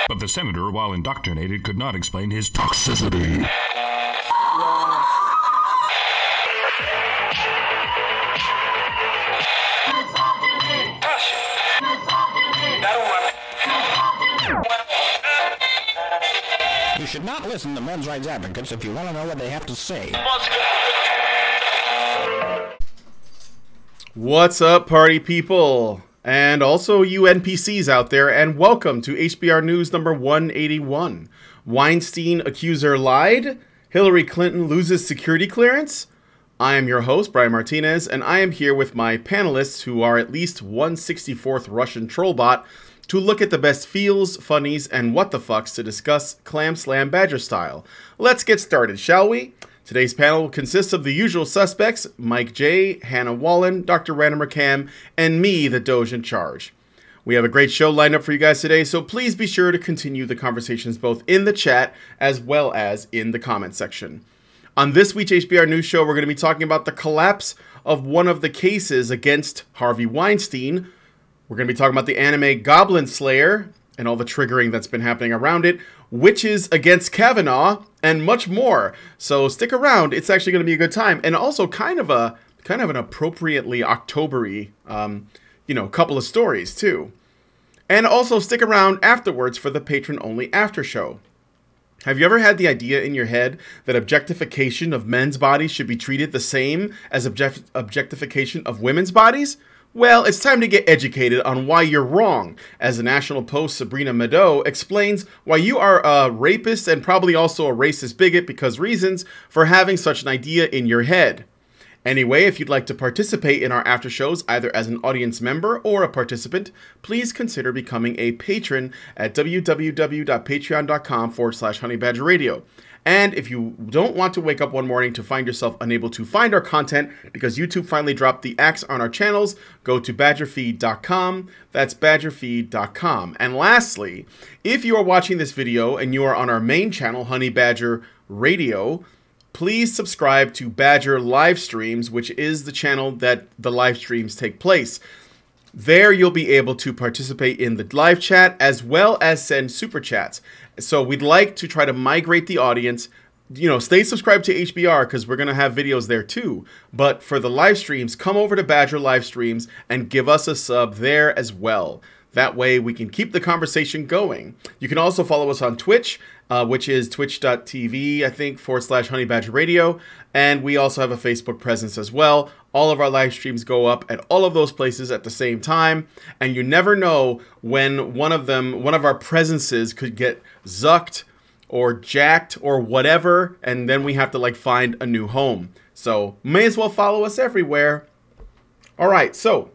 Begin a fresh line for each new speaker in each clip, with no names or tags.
But the senator, while indoctrinated, could not explain his toxicity.
You should not listen to men's rights advocates if you want to know what they have to say.
What's up, party people? And also you NPCs out there, and welcome to HBR News number 181. Weinstein accuser lied? Hillary Clinton loses security clearance? I am your host, Brian Martinez, and I am here with my panelists who are at least 1/64th Russian trollbot to look at the best feels, funnies, and what the fucks to discuss Clam Slam Badger style. Let's get started, shall we? Today's panel consists of the usual suspects, Mike J, Hannah Wallen, Dr. Random Cam, and me, the Doge in charge. We have a great show lined up for you guys today, so please be sure to continue the conversations both in the chat as well as in the comment section. On this week's HBR News Show, we're going to be talking about the collapse of one of the cases against Harvey Weinstein. We're going to be talking about the anime Goblin Slayer and all the triggering that's been happening around it, witches against Kavanaugh, and much more. So stick around; it's actually going to be a good time, and also kind of an appropriately October-y, couple of stories too. And also stick around afterwards for the patron-only after show. Have you ever had the idea in your head that objectification of men's bodies should be treated the same as objectification of women's bodies? Well, it's time to get educated on why you're wrong, as the National Post's Sabrina Mado explains why you are a rapist and probably also a racist bigot because reasons for having such an idea in your head. Anyway, if you'd like to participate in our after shows either as an audience member or a participant, please consider becoming a patron at www.patreon.com/honeybadgerradio. And if you don't want to wake up one morning to find yourself unable to find our content because YouTube finally dropped the axe on our channels, go to badgerfeed.com. That's badgerfeed.com. And lastly, if you are watching this video and you are on our main channel, Honey Badger Radio, please subscribe to Badger Livestreams, which is the channel that the live streams take place. There you'll be able to participate in the live chat as well as send super chats. So we'd like to try to migrate the audience. Stay subscribed to HBR because we're going to have videos there too. But for the live streams, come over to Badger Livestreams and give us a sub there as well. That way we can keep the conversation going. You can also follow us on Twitch, which is twitch.tv, I think, /honeybadgerradio. And we also have a Facebook presence as well. All of our live streams go up at all of those places at the same time. And you never know when one of our presences could get zucked or jacked or whatever. And then we have to find a new home. So may as well follow us everywhere. All right, so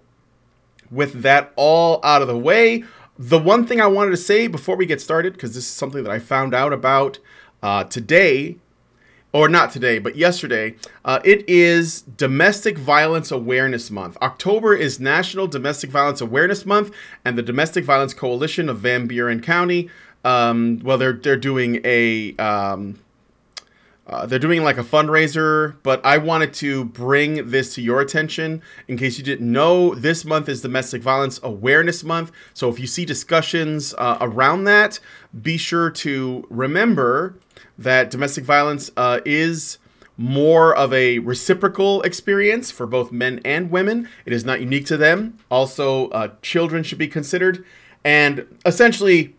with that all out of the way, the one thing I wanted to say before we get started, because this is something that I found out about today, or not today, but yesterday, it is Domestic Violence Awareness Month. October is National Domestic Violence Awareness Month, and the Domestic Violence Coalition of Van Buren County, they're doing a a fundraiser, but I wanted to bring this to your attention. In case you didn't know, this month is Domestic Violence Awareness Month. So if you see discussions around that, be sure to remember that domestic violence is more of a reciprocal experience for both men and women. It is not unique to them. Also, children should be considered. And essentially,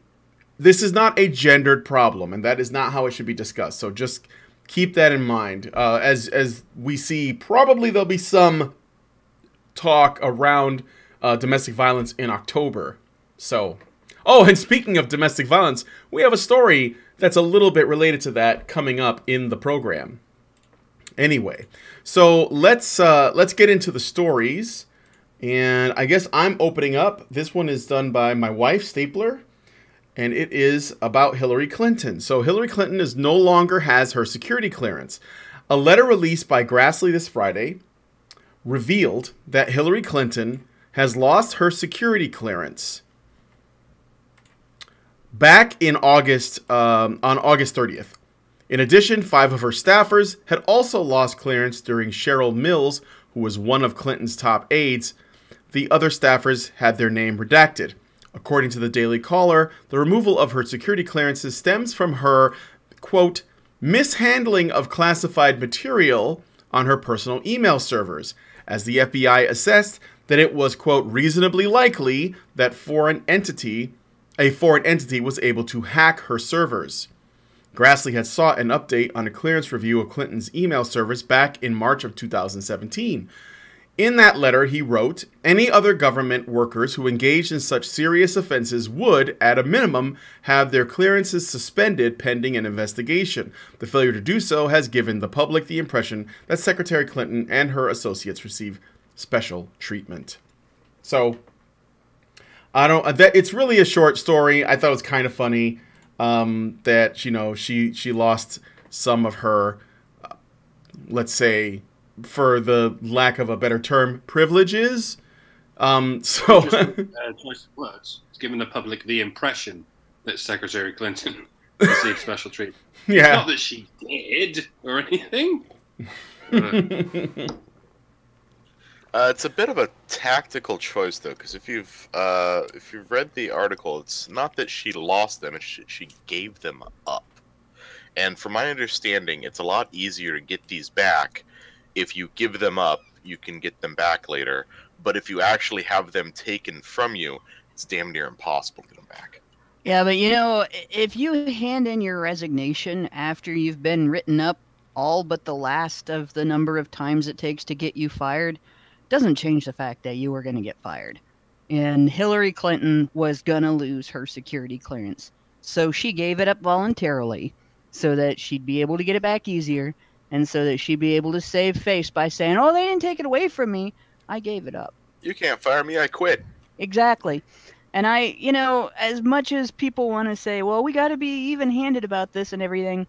this is not a gendered problem, and that is not how it should be discussed. So just keep that in mind. As we see, probably there'll be some talk around domestic violence in October. So, and speaking of domestic violence, we have a story that's a little bit related to that coming up in the program. Anyway, so let's get into the stories. And I guess I'm opening up. This one is done by my wife, Stapler. And it is about Hillary Clinton. So Hillary Clinton no longer has her security clearance. A letter released by Grassley this Friday revealed that Hillary Clinton has lost her security clearance back in August, on August 30th. In addition, 5 of her staffers had also lost clearance during Cheryl Mills, who was one of Clinton's top aides. The other staffers had their name redacted. According to the Daily Caller, the removal of her security clearances stems from her, quote, mishandling of classified material on her personal email servers, as the FBI assessed that it was, quote, reasonably likely that a foreign entity was able to hack her servers. Grassley had sought an update on a clearance review of Clinton's email servers back in March of 2017. In that letter, he wrote, any other government workers who engaged in such serious offenses would, at a minimum, have their clearances suspended pending an investigation. The failure to do so has given the public the impression that Secretary Clinton and her associates receive special treatment. So, it's really a short story. I thought it was kind of funny that, she lost some of her, let's say, for the lack of a better term, privileges.
Choice of words. It's given the public the impression that Secretary Clinton received special treatment.
Yeah.
Not that she did or anything.
It's a bit of a tactical choice, though, because if you've read the article, it's not that she lost them; it's she gave them up. And from my understanding, it's a lot easier to get these back. If you give them up, you can get them back later. But if you actually have them taken from you, it's damn near impossible to get them back.
Yeah, but if you hand in your resignation after you've been written up all but the last of the number of times it takes to get you fired, doesn't change the fact that you were going to get fired. And Hillary Clinton was going to lose her security clearance. So she gave it up voluntarily so that she'd be able to get it back easier. And so that she'd be able to save face by saying, oh, they didn't take it away from me. I gave it up.
You can't fire me. I quit.
Exactly. And as much as people want to say, well, we got to be even-handed about this and everything,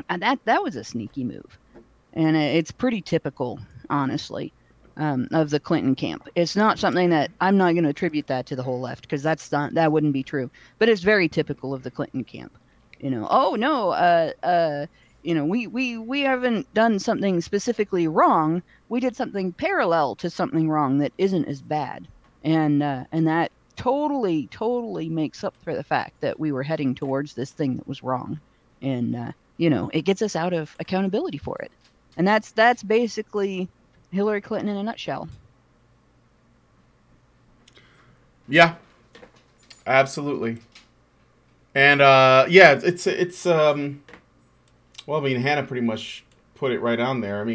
that was a sneaky move. And it's pretty typical, honestly, of the Clinton camp. It's not something that I'm not going to attribute that to the whole left, because that wouldn't be true. But it's very typical of the Clinton camp. Oh, no, we haven't done something specifically wrong. We did something parallel to something wrong that isn't as bad. And that totally makes up for the fact that we were heading towards this thing that was wrong. And, it gets us out of accountability for it. And that's basically Hillary Clinton in a nutshell.
Yeah, absolutely. And, it's well, Hannah pretty much put it right on there.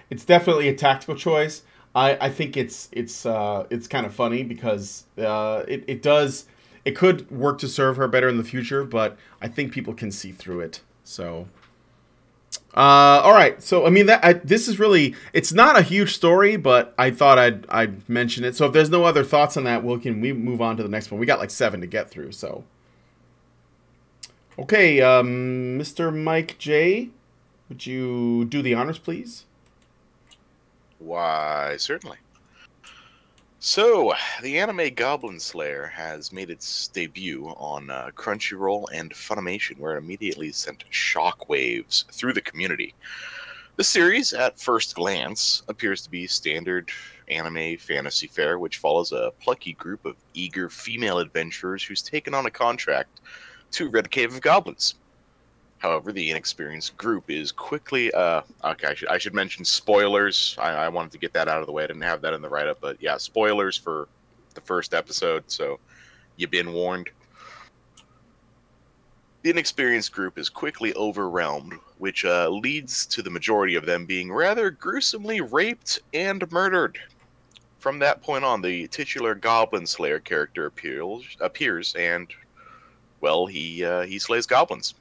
It's definitely a tactical choice. I think it's kind of funny because it could work to serve her better in the future, but I think people can see through it. So, all right. So, this is really, it's not a huge story, but I thought I'd mention it. So if there's no other thoughts on that, we move on to the next one. We got like 7 to get through, so. Okay, Mr. Mike J, would you do the honors, please?
Why, certainly. So, the anime Goblin Slayer has made its debut on Crunchyroll and Funimation, where it immediately sent shockwaves through the community. The series, at first glance, appears to be standard anime fantasy fare, which follows a plucky group of eager female adventurers who's taken on a contract to rid a cave of goblins. However, the inexperienced group is quickly... okay, I should mention spoilers. I wanted to get that out of the way. I didn't have that in the write-up, but yeah, spoilers for the first episode, so you've been warned. The inexperienced group is quickly overwhelmed, which leads to the majority of them being rather gruesomely raped and murdered. From that point on, the titular Goblin Slayer character appears and... well, he slays goblins.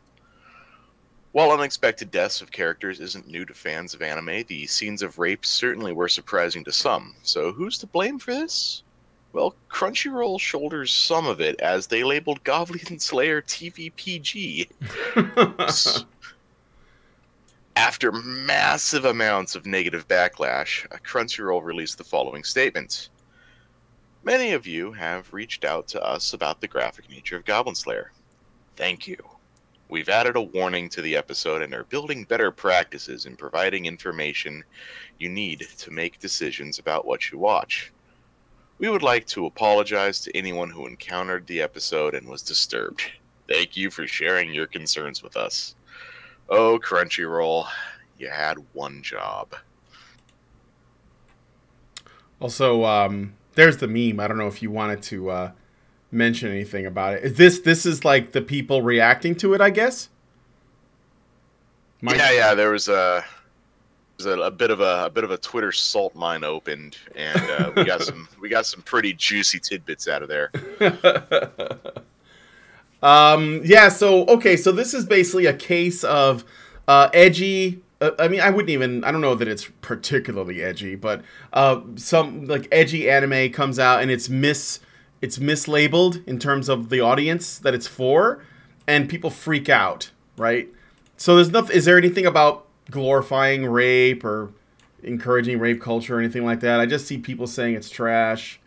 While unexpected deaths of characters isn't new to fans of anime, the scenes of rape certainly were surprising to some. So who's to blame for this? Well, Crunchyroll shoulders some of it, as they labeled Goblin Slayer TV PG. After massive amounts of negative backlash, Crunchyroll released the following statement. Many of you have reached out to us about the graphic nature of Goblin Slayer. Thank you. We've added a warning to the episode and are building better practices in providing information you need to make decisions about what you watch. We would like to apologize to anyone who encountered the episode and was disturbed. Thank you for sharing your concerns with us. Oh, Crunchyroll, you had one job.
Also, there's the meme. I don't know if you wanted to mention anything about it. This is like the people reacting to it, I guess.
Yeah. There was a bit of a Twitter salt mine opened, and we got some pretty juicy tidbits out of there.
Yeah. So this is basically a case of edgy. I mean, I don't know that it's particularly edgy, but some like edgy anime comes out and it's mislabeled in terms of the audience that it's for, and people freak out, right? So there's nothing. Is there anything about glorifying rape or encouraging rape culture or anything like that? I just see people saying it's trash.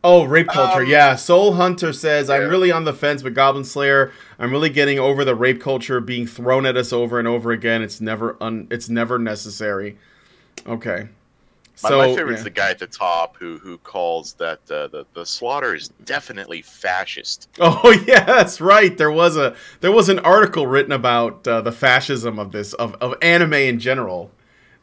Oh, rape culture, yeah. Soul Hunter says, I'm really on the fence with Goblin Slayer. I'm really getting over the rape culture being thrown at us over and over again. It's never necessary. Okay.
My favorite is the guy at the top who calls that the slaughter is definitely fascist.
Oh yeah, that's right. There was an article written about the fascism of this of anime in general.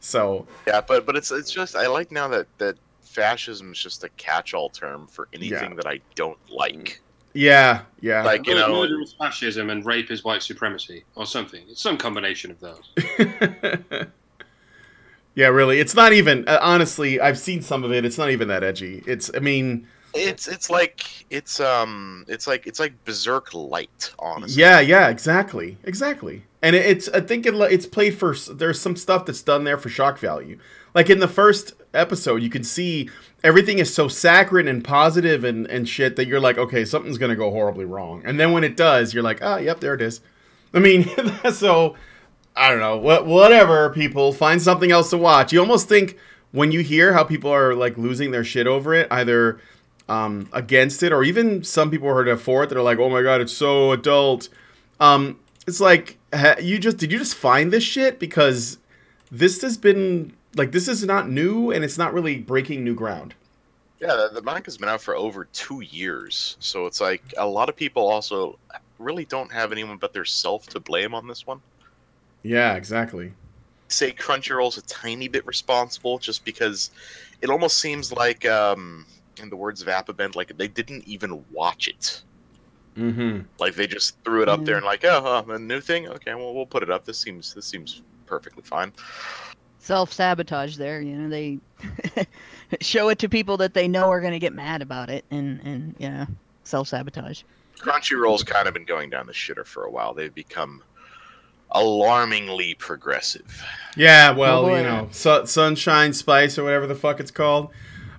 So
yeah, but it's just I like now that fascism is just a catch-all term for anything that I don't like.
Yeah.
Like, you know, murder is fascism and rape is white supremacy or something. It's some combination of those.
Yeah, really. It's not even honestly, I've seen some of it. It's not even that edgy. It's like Berserk light, honestly. Yeah, exactly. And I think it's played for. There's some stuff that's done there for shock value. Like in the first episode, you can see everything is so saccharine and positive and shit that you're like, okay, something's gonna go horribly wrong. And then when it does, you're like, oh, yep, there it is. I mean, so I don't know. Whatever, people, find something else to watch. You almost think when you hear how people are like losing their shit over it, either against it or even some people heard it for it that are like, oh my god, it's so adult. It's like, did you just find this shit? Because this has been like, this is not new and it's not really breaking new ground.
Yeah, the manga's been out for over 2 years, so it's like a lot of people also really don't have anyone but their self to blame on this one.
Yeah, exactly.
Say Crunchyroll's a tiny bit responsible, just because it almost seems like, in the words of Appabend, like they didn't even watch it.
Mm-hmm.
Like they just threw it up there and like, oh, a new thing. Okay, well we'll put it up. This seems perfectly fine.
Self-sabotage there, you know, they show it to people that they know are going to get mad about it, and yeah, self-sabotage.
Crunchyroll's kind of been going down the shitter for a while. They've become alarmingly progressive.
Yeah, well, you know, Sunshine Spice or whatever the fuck it's called.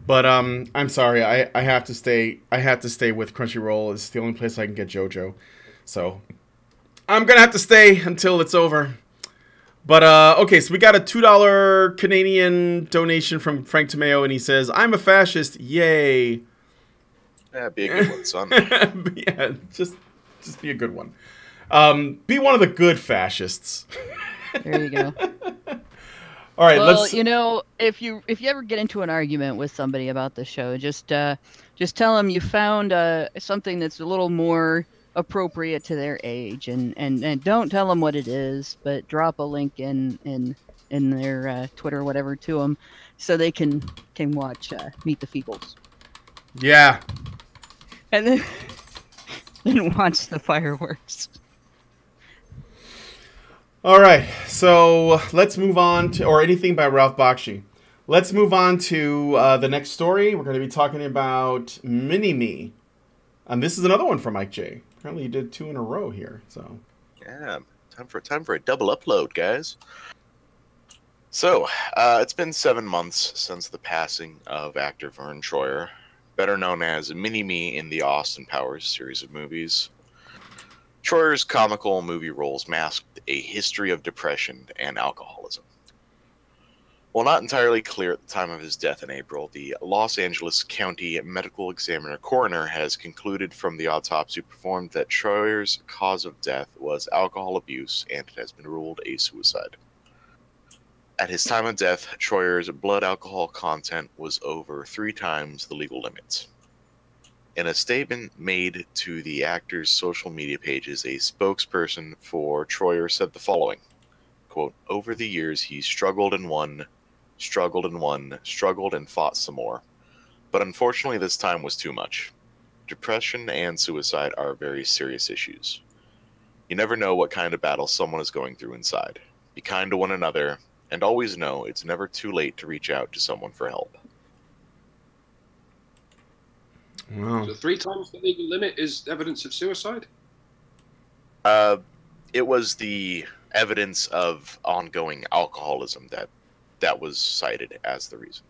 But I'm sorry, I have to stay with Crunchyroll. It's the only place I can get JoJo. So I'm gonna have to stay until it's over. But okay, so we got a $2 Canadian donation from Frank Tomeo, and he says, "I'm a fascist, yay!"
Yeah, be a good one, son.
Yeah, just be a good one. Be one of the good fascists.
There you go.
All right,
well, you know, if you ever get into an argument with somebody about the show, just tell them you found something that's a little more appropriate to their age, and don't tell them what it is, but drop a link in their Twitter or whatever to them, so they can watch Meet the Feebles.
Yeah.
And then watch the fireworks.
All right, so let's move on to, or anything by Ralph Bakshi. Let's move on to the next story. We're going to be talking about Mini-Me. And this is another one from Mike J. Apparently you did 2 in a row here, so.
Yeah, time for a double upload, guys. So, it's been 7 months since the passing of actor Vern Troyer, better known as Mini-Me in the Austin Powers series of movies. Troyer's comical movie roles masked a history of depression and alcoholism. While not entirely clear at the time of his death in April, the Los Angeles County Medical Examiner Coroner has concluded from the autopsy performed that Troyer's cause of death was alcohol abuse, and it has been ruled a suicide. At his time of death, Troyer's blood alcohol content was over 3 times the legal limits. In a statement made to the actor's social media pages, a spokesperson for Troyer said the following, quote, "Over the years, he struggled and won, struggled and won, struggled and fought some more. But unfortunately, this time was too much. Depression and suicide are very serious issues. You never know what kind of battle someone is going through inside. Be kind to one another, and always know it's never too late to reach out to someone for help."
Wow.
So 3 times the legal limit is evidence of suicide?
It was the evidence of ongoing alcoholism that was cited as the reason.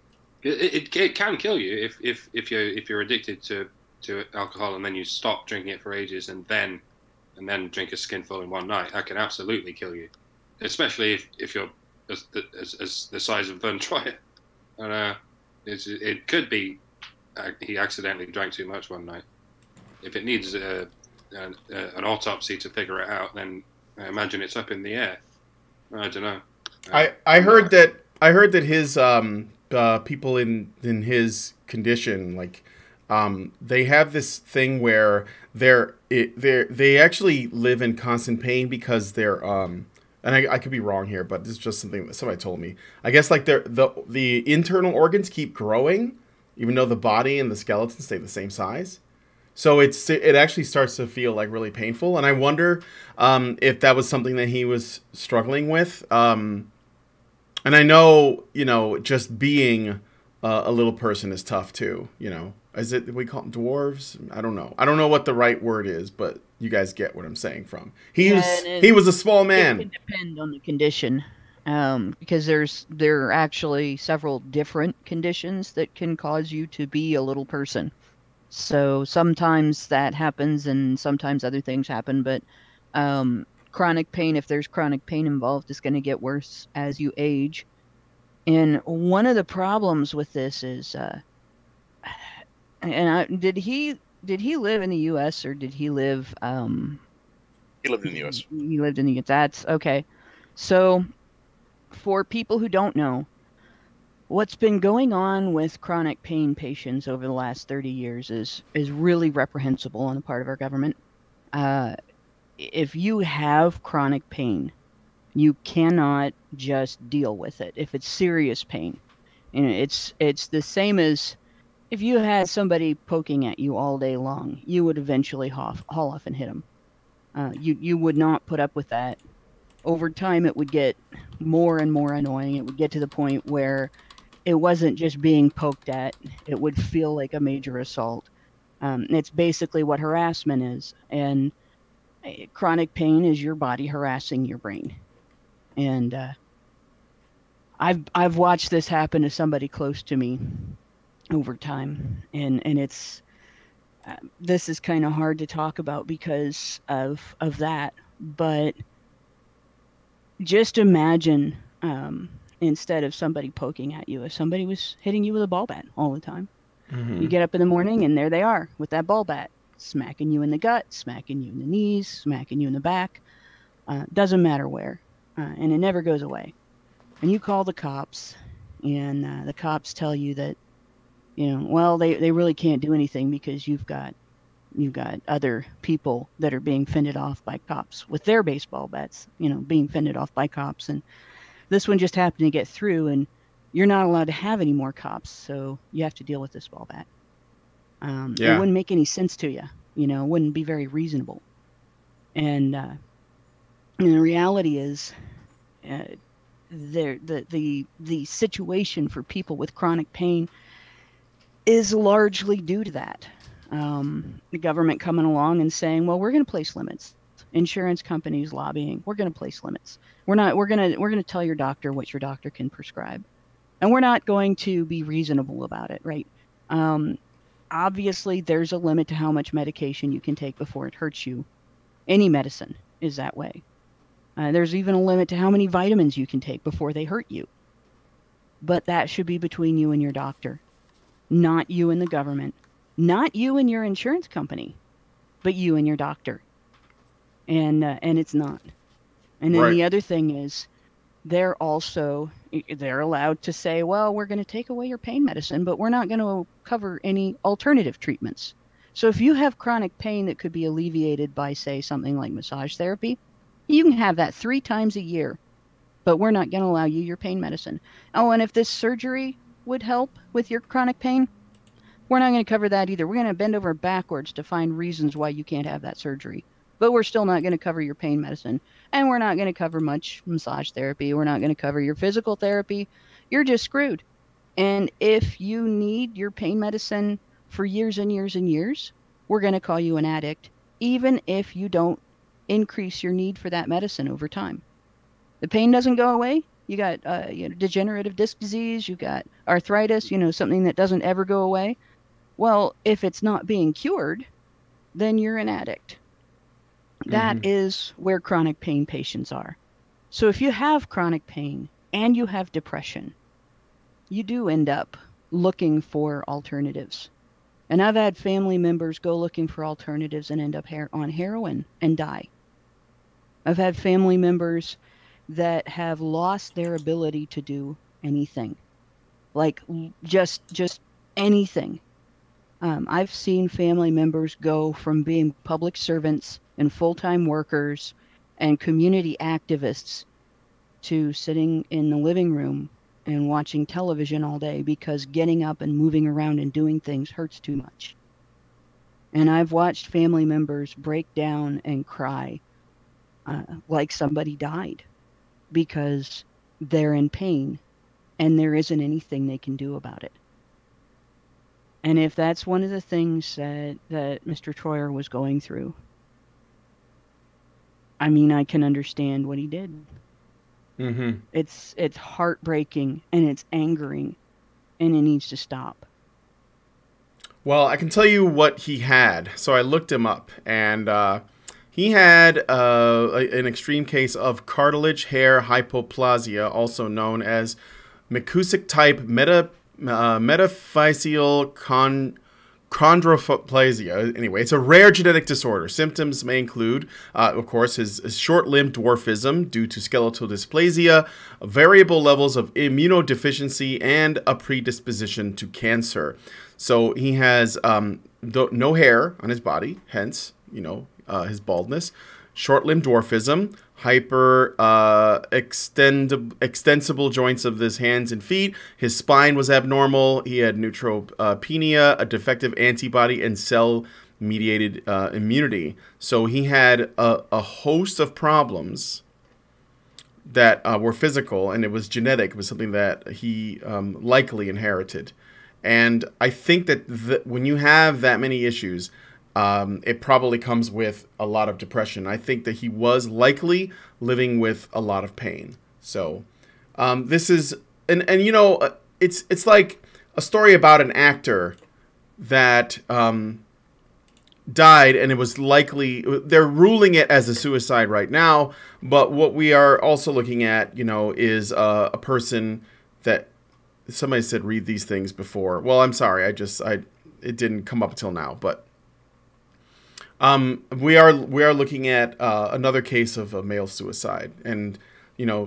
It can kill you if you're addicted to alcohol and then you stop drinking it for ages and then drink a skinful in one night. That can absolutely kill you, especially if you're as the size of Vern Troyer. And it could be he accidentally drank too much one night. If it needs an autopsy to figure it out, then I imagine it's up in the air. I don't know.
I heard that his people in his condition, like, they have this thing where they actually live in constant pain because they're and I could be wrong here, but this is just something that somebody told me. I guess like the internal organs keep growing, even though the body and the skeleton stay the same size. So it actually starts to feel like really painful, and I wonder if that was something that he was struggling with. And I know, just being a little person is tough too. We call them dwarves? I don't know. I don't know what the right word is, but you guys get what I'm saying. He was a small man.
It can depend on the condition. Because there are actually several different conditions that can cause you to be a little person. So sometimes that happens and sometimes other things happen, but chronic pain, if there's chronic pain involved, is going to get worse as you age. And one of the problems with this is, did he live in the U.S. or did he live?
He lived in the U.S.
He lived in the U.S. That's okay. So, for people who don't know, what's been going on with chronic pain patients over the last 30 years is really reprehensible on the part of our government. If you have chronic pain, you cannot just deal with it. If it's serious pain, it's the same as if you had somebody poking at you all day long, you would eventually haul off and hit them. You would not put up with that. Over time, it would get more and more annoying. It would get to the point where it wasn't just being poked at. It would feel like a major assault. It's basically what harassment is. And chronic pain is your body harassing your brain. And I've watched this happen to somebody close to me over time. And it's this is kind of hard to talk about because of that. But just imagine, instead of somebody poking at you, if somebody was hitting you with a ball bat all the time. Mm-hmm. You get up in the morning and there they are with that ball bat, smacking you in the gut, smacking you in the knees, smacking you in the back. Doesn't matter where. And it never goes away. And you call the cops, and the cops tell you that, they really can't do anything because you've got other people that are being fended off by cops with their baseball bats, being fended off by cops. And this one just happened to get through, and you're not allowed to have any more cops, so you have to deal with this ball bat. It wouldn't make any sense to you. It wouldn't be very reasonable. And the reality is, the situation for people with chronic pain is largely due to that. The government coming along and saying, well, we're going to place limits. Insurance companies lobbying, we're going to place limits. We're going to tell your doctor what your doctor can prescribe. And we're not going to be reasonable about it, right? Obviously, there's a limit to how much medication you can take before it hurts you. Any medicine is that way. There's even a limit to how many vitamins you can take before they hurt you. But that should be between you and your doctor, not you and the government, not you and your insurance company, but you and your doctor. And it's not. And then the other thing is, they're also, they're allowed to say, well, we're going to take away your pain medicine, but we're not going to cover any alternative treatments. So if you have chronic pain that could be alleviated by, say, something like massage therapy, you can have that 3 times a year, but we're not going to allow you your pain medicine. Oh, and if this surgery would help with your chronic pain, we're not going to cover that either. We're going to bend over backwards to find reasons why you can't have that surgery. But we're still not going to cover your pain medicine. And we're not going to cover much massage therapy. We're not going to cover your physical therapy. You're just screwed. And if you need your pain medicine for years and years and years, we're going to call you an addict, even if you don't increase your need for that medicine over time. The pain doesn't go away. You got degenerative disc disease. You got arthritis, something that doesn't ever go away. Well, if it's not being cured, then you're an addict. That is where chronic pain patients are. So if you have chronic pain and you have depression, you do end up looking for alternatives. And I've had family members go looking for alternatives and end up on heroin and die. I've had family members that have lost their ability to do anything, like just anything. I've seen family members go from being public servants and full-time workers and community activists to sitting in the living room and watching television all day because getting up and moving around and doing things hurts too much. And I've watched family members break down and cry like somebody died because they're in pain and there isn't anything they can do about it. And if that's one of the things that Mr. Troyer was going through, I mean, I can understand what he did. It's heartbreaking and it's angering and it needs to stop.
Well, I can tell you what he had. So I looked him up, and he had an extreme case of cartilage hair hypoplasia, also known as McCusick type metaphyseal chondroplasia. Anyway, it's a rare genetic disorder. Symptoms may include, of course, his short-limb dwarfism due to skeletal dysplasia, variable levels of immunodeficiency, and a predisposition to cancer. So he has no hair on his body, hence, his baldness, short-limb dwarfism, extensible joints of his hands and feet. His spine was abnormal. He had neutropenia, a defective antibody, and cell-mediated immunity. So he had a host of problems that were physical, and it was genetic. It was something that he likely inherited. And I think that when you have that many issues, it probably comes with a lot of depression. I think that he was likely living with a lot of pain. So this is, it's like a story about an actor that died, and it was likely, they're ruling it as a suicide right now. But what we are also looking at, is a person that somebody said read these things before. Well, I'm sorry, it didn't come up until now, but. We are looking at another case of a male suicide, and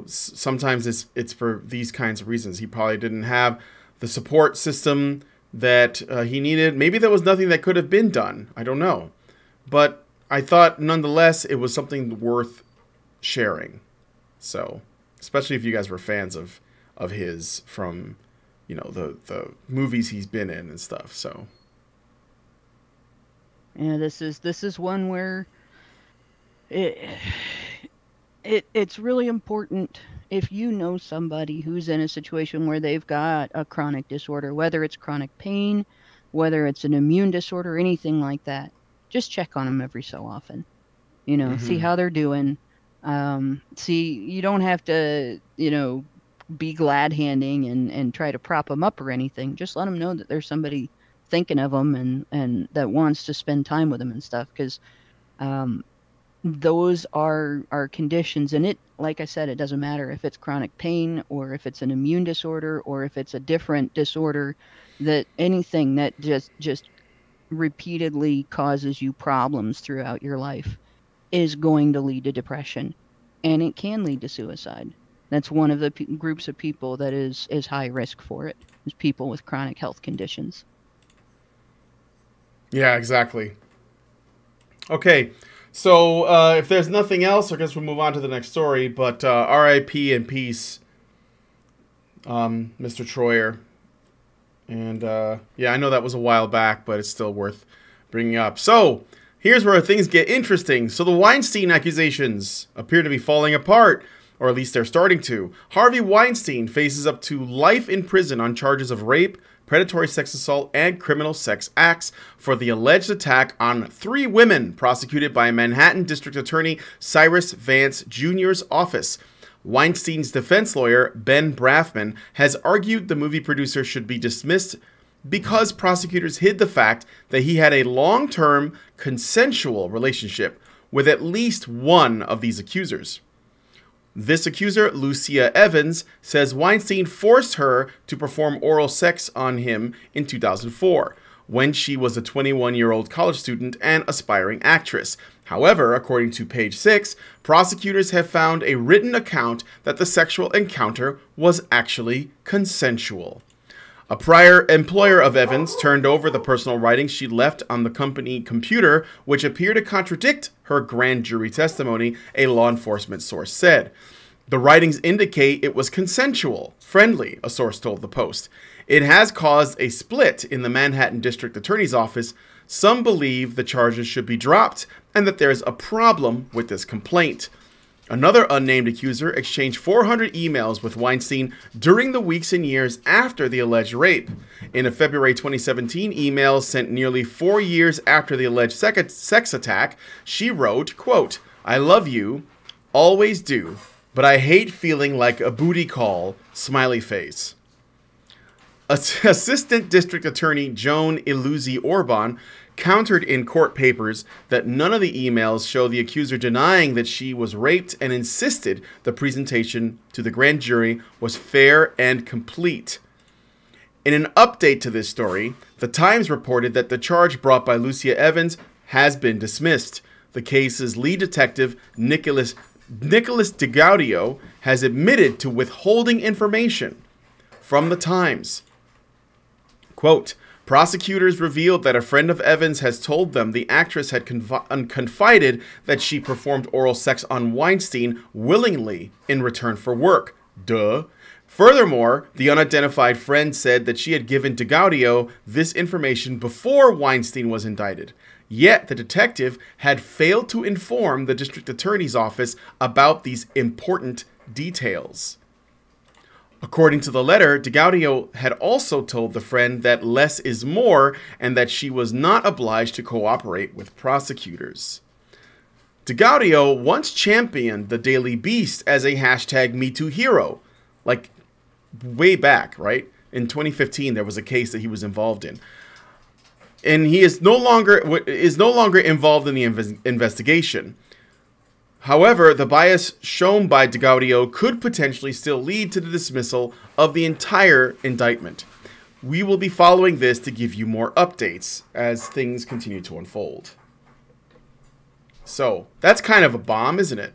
sometimes it's for these kinds of reasons. He probably didn't have the support system that he needed. Maybe there was nothing that could have been done. I don't know, but I thought nonetheless it was something worth sharing. So, especially if you guys were fans of his from the movies he's been in and stuff. So.
Yeah, this is one where it's really important if you know somebody who's in a situation where they've got a chronic disorder, whether it's chronic pain, whether it's an immune disorder, anything like that. Just check on them every so often. See how they're doing. See, you don't have to, be glad-handing and try to prop them up or anything. Just let them know that there's somebody thinking of them and that wants to spend time with them and stuff, because those are conditions, and it, like I said, it doesn't matter if it's chronic pain or if it's an immune disorder or if it's a different disorder, that anything that just repeatedly causes you problems throughout your life is going to lead to depression, and it can lead to suicide. That's one of the groups of people that is high risk for it, is people with chronic health conditions.
Yeah, exactly. Okay, so if there's nothing else, I guess we'll move on to the next story. But R.I.P. and peace, Mr. Troyer. And yeah, I know that was a while back, but it's still worth bringing up. So here's where things get interesting. So the Weinstein accusations appear to be falling apart, or at least they're starting to. Harvey Weinstein faces up to life in prison on charges of rape, predatory sex assault, and criminal sex acts for the alleged attack on 3 women prosecuted by Manhattan District Attorney Cyrus Vance Jr.'s office. Weinstein's defense lawyer, Ben Brafman, has argued the movie producer should be dismissed because prosecutors hid the fact that he had a long-term consensual relationship with at least one of these accusers. This accuser, Lucia Evans, says Weinstein forced her to perform oral sex on him in 2004, when she was a 21-year-old college student and aspiring actress. However, according to page 6, prosecutors have found a written account that the sexual encounter was actually consensual. A prior employer of Evans turned over the personal writings she left on the company computer, which appear to contradict her grand jury testimony, a law enforcement source said. The writings indicate it was consensual, friendly, a source told the Post. It has caused a split in the Manhattan District Attorney's Office. Some believe the charges should be dropped and that there is a problem with this complaint. Another unnamed accuser exchanged 400 emails with Weinstein during the weeks and years after the alleged rape. In a February 2017 email sent nearly 4 years after the alleged sex attack, she wrote, quote, "I love you, always do, but I hate feeling like a booty call, smiley face." Assistant District Attorney Joan Iluzzi Orban countered in court papers that none of the emails show the accuser denying that she was raped and insisted the presentation to the grand jury was fair and complete. In an update to this story, The Times reported that the charge brought by Lucia Evans has been dismissed. The case's lead detective, Nicholas DeGaudio, has admitted to withholding information from The Times. Quote, prosecutors revealed that a friend of Evans has told them the actress had confided that she performed oral sex on Weinstein willingly in return for work. Duh. Furthermore, the unidentified friend said that she had given DeGaudio this information before Weinstein was indicted. Yet the detective had failed to inform the district attorney's office about these important details. According to the letter, DeGaudio had also told the friend that less is more and that she was not obliged to cooperate with prosecutors. DeGaudio once championed the Daily Beast as a hashtag MeToo hero, like way back, right? In 2015, there was a case that he was involved in. And he is no longer involved in the investigation. However, the bias shown by DeGaudio could potentially still lead to the dismissal of the entire indictment. We will be following this to give you more updates as things continue to unfold. So, that's kind of a bomb, isn't it?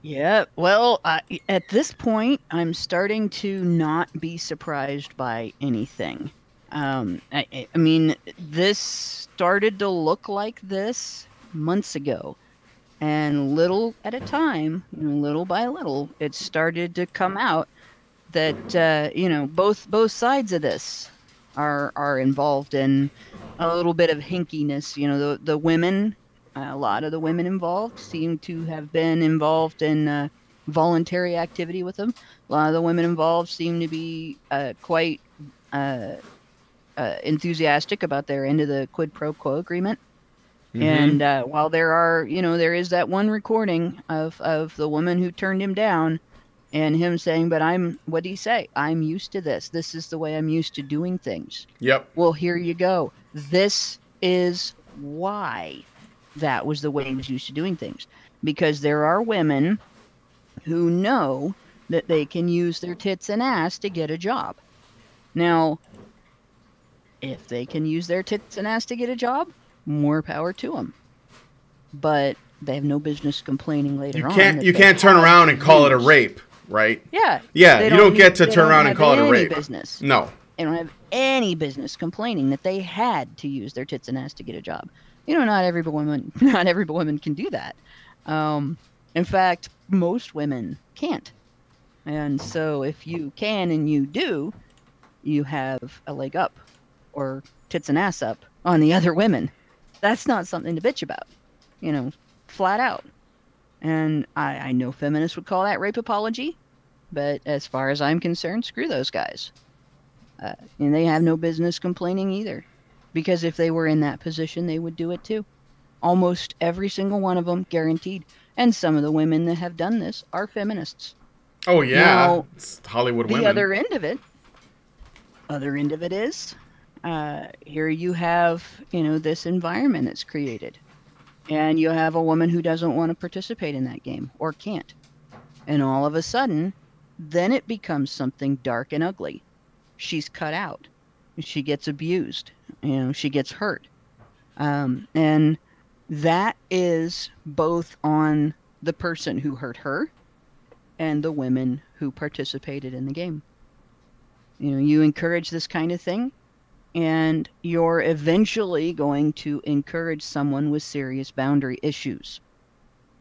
Yeah, well, at this point, I'm starting to not be surprised by anything. I mean, this started to look like this months ago. And little at a time, little by little, it started to come out that, both sides of this are involved in a little bit of hinkiness. The women, a lot of the women involved seem to have been involved in voluntary activity with them. A lot of the women involved seem to be quite enthusiastic about their end of the quid pro quo agreement. Mm-hmm. And while there is that one recording of the woman who turned him down and him saying, but what did he say? I'm used to this. This is the way I'm used to doing things. Yep. Well, here you go. This is why that was the way he was used to doing things. Because there are women who know that they can use their tits and ass to get a job. Now, if they can use their tits and ass to get a job, more power to them. But they have no business complaining later on.
You can't turn around and call it a rape. right?
Yeah.
Yeah,
They
you don't get to
they
turn
don't
around and
have
call it a
any
rape.
Business.
No.
They don't have any business complaining that they had to use their tits and ass to get a job. You know, not every woman can do that. In fact, most women can't. And so if you can and you do, you have a leg up or tits and ass up on the other women. That's not something to bitch about, you know, flat out. And I know feminists would call that rape apology, but as far as I'm concerned, screw those guys. And they have no business complaining either, because if they were in that position, they would do it too. Almost every single one of them, guaranteed. And some of the women that have done this are feminists.
Oh yeah,
Now,
it's Hollywood
the
women.
other end of it is, here you have, you know, this environment that's created, and you have a woman who doesn't want to participate in that game or can't, and all of a sudden, then it becomes something dark and ugly. She's cut out. She gets abused. You know, she gets hurt, and that is both on the person who hurt her and the women who participated in the game. You know, you encourage this kind of thing, and you're eventually going to encourage someone with serious boundary issues.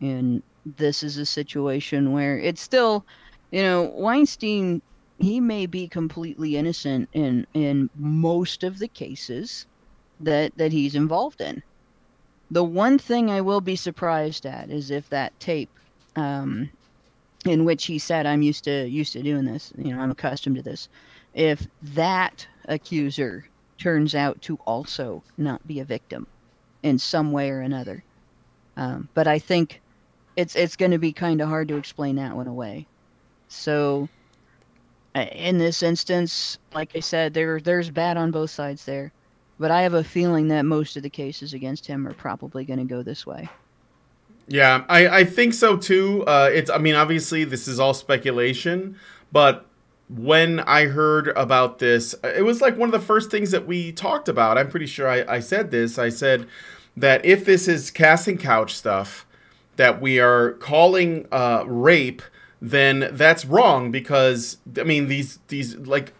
And this is a situation where it's still, you know, Weinstein, he may be completely innocent in most of the cases that he's involved in. The one thing I will be surprised at is if that tape, in which he said, I'm used to doing this, you know, I'm accustomed to this, if that accuser turns out to also not be a victim in some way or another. But I think it's going to be kind of hard to explain that one away. So in this instance, like I said, there's bad on both sides there. But I have a feeling that most of the cases against him are probably going to go this way.
Yeah, I think so too. I mean, obviously this is all speculation, but when I heard about this, it was like one of the first things that we talked about. I'm pretty sure I said this. I said that if this is casting couch stuff that we are calling rape, then that's wrong, because I mean these like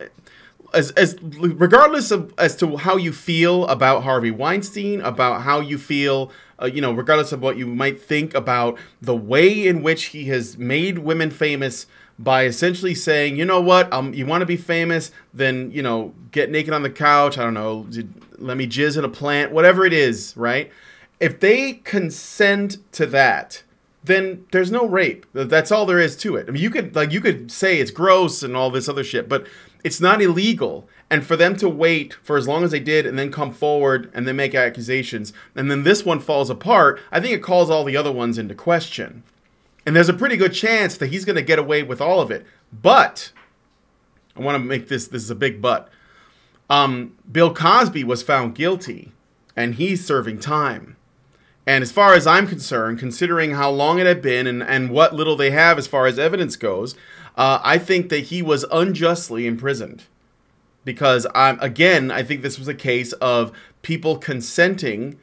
as regardless of as to how you feel about Harvey Weinstein, about how you feel, you know, regardless of what you might think about the way in which he has made women famous by essentially saying, you know what, you want to be famous, then, you know, get naked on the couch, I don't know, let me jizz in a plant, whatever it is, right? If they consent to that, then there's no rape. That's all there is to it. I mean, you could say it's gross and all this other shit, but it's not illegal. And for them to wait for as long as they did and then come forward and then make accusations, and then this one falls apart, I think it calls all the other ones into question. And there's a pretty good chance that he's going to get away with all of it. But I want to make this is a big but. Bill Cosby was found guilty, and he's serving time. And as far as I'm concerned, considering how long it had been and what little they have as far as evidence goes, I think that he was unjustly imprisoned. Because, again, I think this was a case of people consenting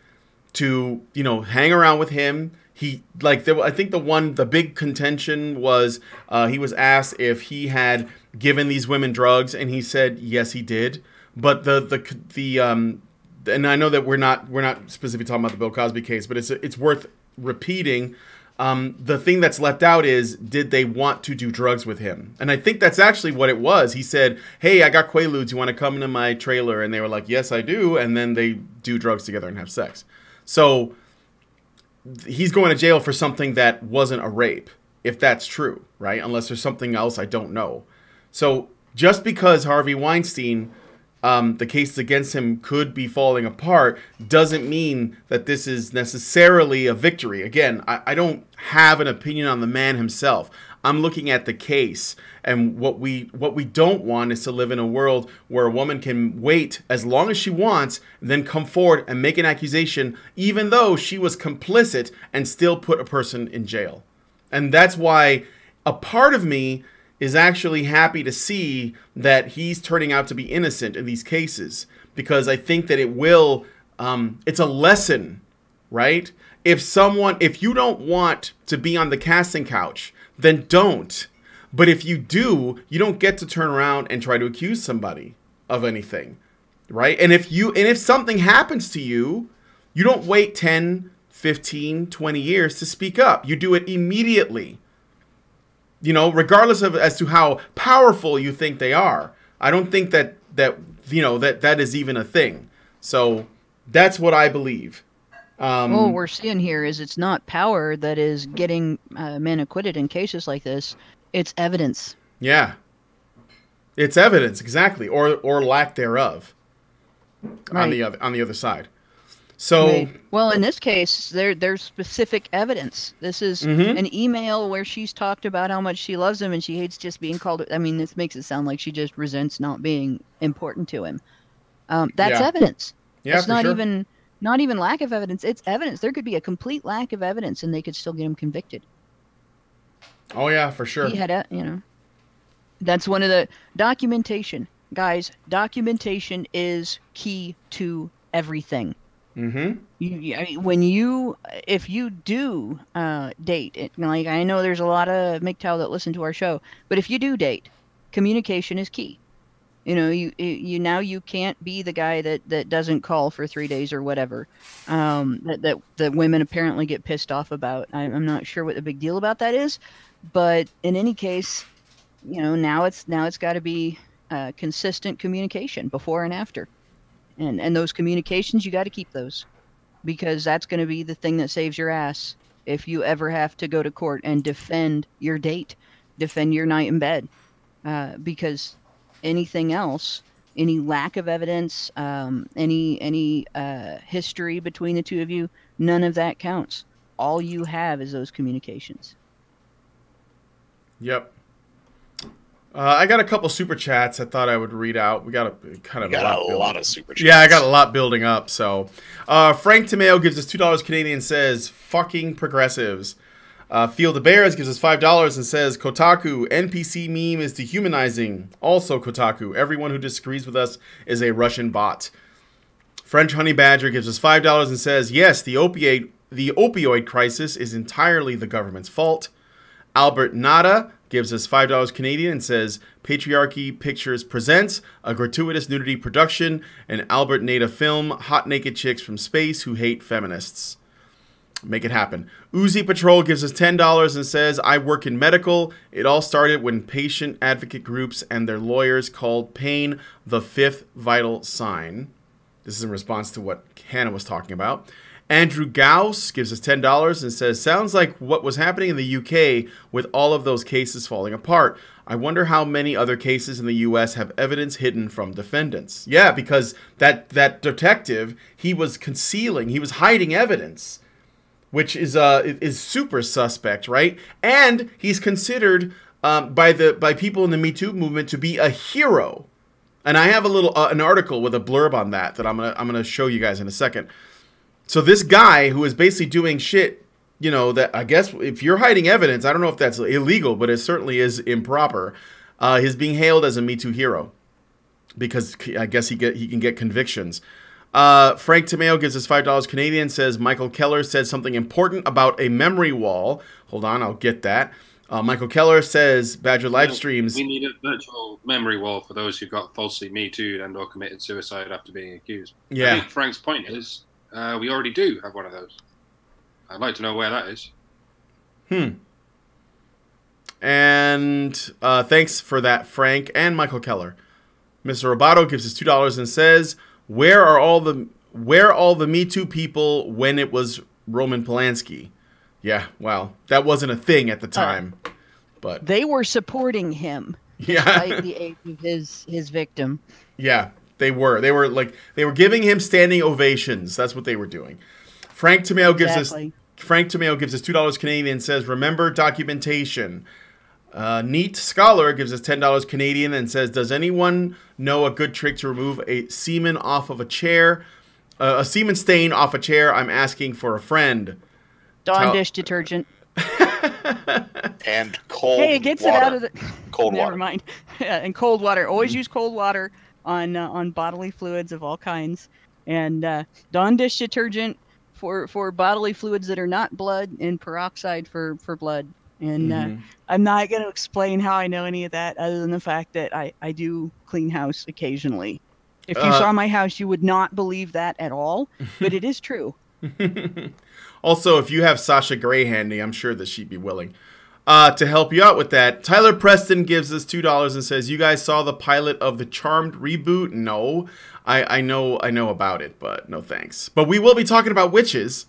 to, you know, hang around with him. I think the big contention was he was asked if he had given these women drugs, and he said yes, he did. But and I know that we're not specifically talking about the Bill Cosby case, but it's worth repeating. The thing that's left out is, did they want to do drugs with him? And I think that's actually what it was. He said, hey, I got Quaaludes, you want to come into my trailer? And they were like, yes, I do. And then they do drugs together and have sex. So he's going to jail for something that wasn't a rape, if that's true, right? Unless there's something else I don't know. So just because Harvey Weinstein, the cases against him could be falling apart, doesn't mean that this is necessarily a victory. Again, I don't have an opinion on the man himself. I'm looking at the case, and what we don't want is to live in a world where a woman can wait as long as she wants, then come forward and make an accusation, even though she was complicit, and still put a person in jail. And that's why a part of me is actually happy to see that he's turning out to be innocent in these cases, because I think that it will, it's a lesson, right? If you don't want to be on the casting couch, then don't. But if you do, you don't get to turn around and try to accuse somebody of anything, right? And if something happens to you, you don't wait 10, 15, 20 years to speak up. You do it immediately. You know, regardless of as to how powerful you think they are. I don't think that is even a thing. So that's what I believe.
What we're seeing here is it's not power that is getting men acquitted in cases like this. It's evidence.
Yeah. It's evidence, exactly, or lack thereof.
Right.
On the other side. So
right. Well, in this case, there's specific evidence. This is an email where she's talked about how much she loves him and she hates just being called. I mean, this makes it sound like she just resents not being important to him. That's evidence.
Yeah,
it's not even lack of evidence. It's evidence. There could be a complete lack of evidence, and they could still get him convicted.
Oh yeah, for sure.
He had that's one of the documentation, guys. Documentation is key to everything. Mm-hmm. If you do date, like I know there's a lot of MGTOW that listen to our show, but if you do date, communication is key. You know, you can't be the guy that doesn't call for 3 days or whatever. That women apparently get pissed off about. I'm not sure what the big deal about that is, but in any case, you know, now it's got to be consistent communication before and after, and those communications, you got to keep those, because that's going to be the thing that saves your ass if you ever have to go to court and defend your date, defend your night in bed, because anything else, any lack of evidence, any history between the two of you, none of that counts. All you have is those communications.
Yep. I got a couple super chats I thought I would read out. We got a
lot of super chats.
Yeah, I got a lot building up. So, Frank Tomeo gives us $2 Canadian, says, fucking progressives. Field of Bears gives us $5 and says, Kotaku, NPC meme is dehumanizing. Also Kotaku, everyone who disagrees with us is a Russian bot. French Honey Badger gives us $5 and says, yes, the opioid crisis is entirely the government's fault. Albert Nada gives us $5 Canadian and says, Patriarchy Pictures presents a gratuitous nudity production, an Albert Nada film, hot naked chicks from space who hate feminists. Make it happen. Uzi Patrol gives us $10 and says, I work in medical. It all started when patient advocate groups and their lawyers called pain the fifth vital sign. This is in response to what Hannah was talking about. Andrew Gauss gives us $10 and says, sounds like what was happening in the UK with all of those cases falling apart. I wonder how many other cases in the US have evidence hidden from defendants. Yeah, because that detective, he was hiding evidence, which is super suspect, right? And he's considered by people in the Me Too movement to be a hero. And I have an article with a blurb on that I'm gonna show you guys in a second. So this guy who is basically doing shit, you know, that I guess if you're hiding evidence, I don't know if that's illegal, but it certainly is improper. He's being hailed as a Me Too hero because I guess he can get convictions. Frank Tomeo gives us $5 Canadian, says Michael Keller said something important about a memory wall. Hold on, I'll get that. Michael Keller says Badger Livestreams.
We need a virtual memory wall for those who got falsely Me Too'd and or committed suicide after being accused.
Yeah.
I think Frank's point is we already do have one of those. I'd like to know where that is.
And thanks for that, Frank and Michael Keller. Mr. Roboto gives us $2 and says, Where are all the Me Too people when it was Roman Polanski? Yeah, well, that wasn't a thing at the time, but
they were supporting him.
Yeah,
despite the age of his victim.
Yeah, they were. They were giving him standing ovations. That's what they were doing. Frank Tomeo gives us $2 Canadian and says, "Remember documentation." Neat Scholar gives us $10 Canadian and says, "Does anyone know a good trick to remove a semen off of a chair? A semen stain off a chair? I'm asking for a friend."
Dawn dish detergent.
And cold
Hey, it gets
water.
it out of the...
Cold water.
Never mind. And cold water. Always use cold water on bodily fluids of all kinds. And Dawn dish detergent for bodily fluids that are not blood, and peroxide for blood. And I'm not going to explain how I know any of that other than the fact that I do clean house occasionally. If you saw my house, you would not believe that at all, but it is true.
Also, if you have Sasha Grey handy, I'm sure that she'd be willing to help you out with that. Tyler Preston gives us $2 and says, "You guys saw the pilot of the Charmed reboot?" No, I know about it, but no thanks. But we will be talking about witches.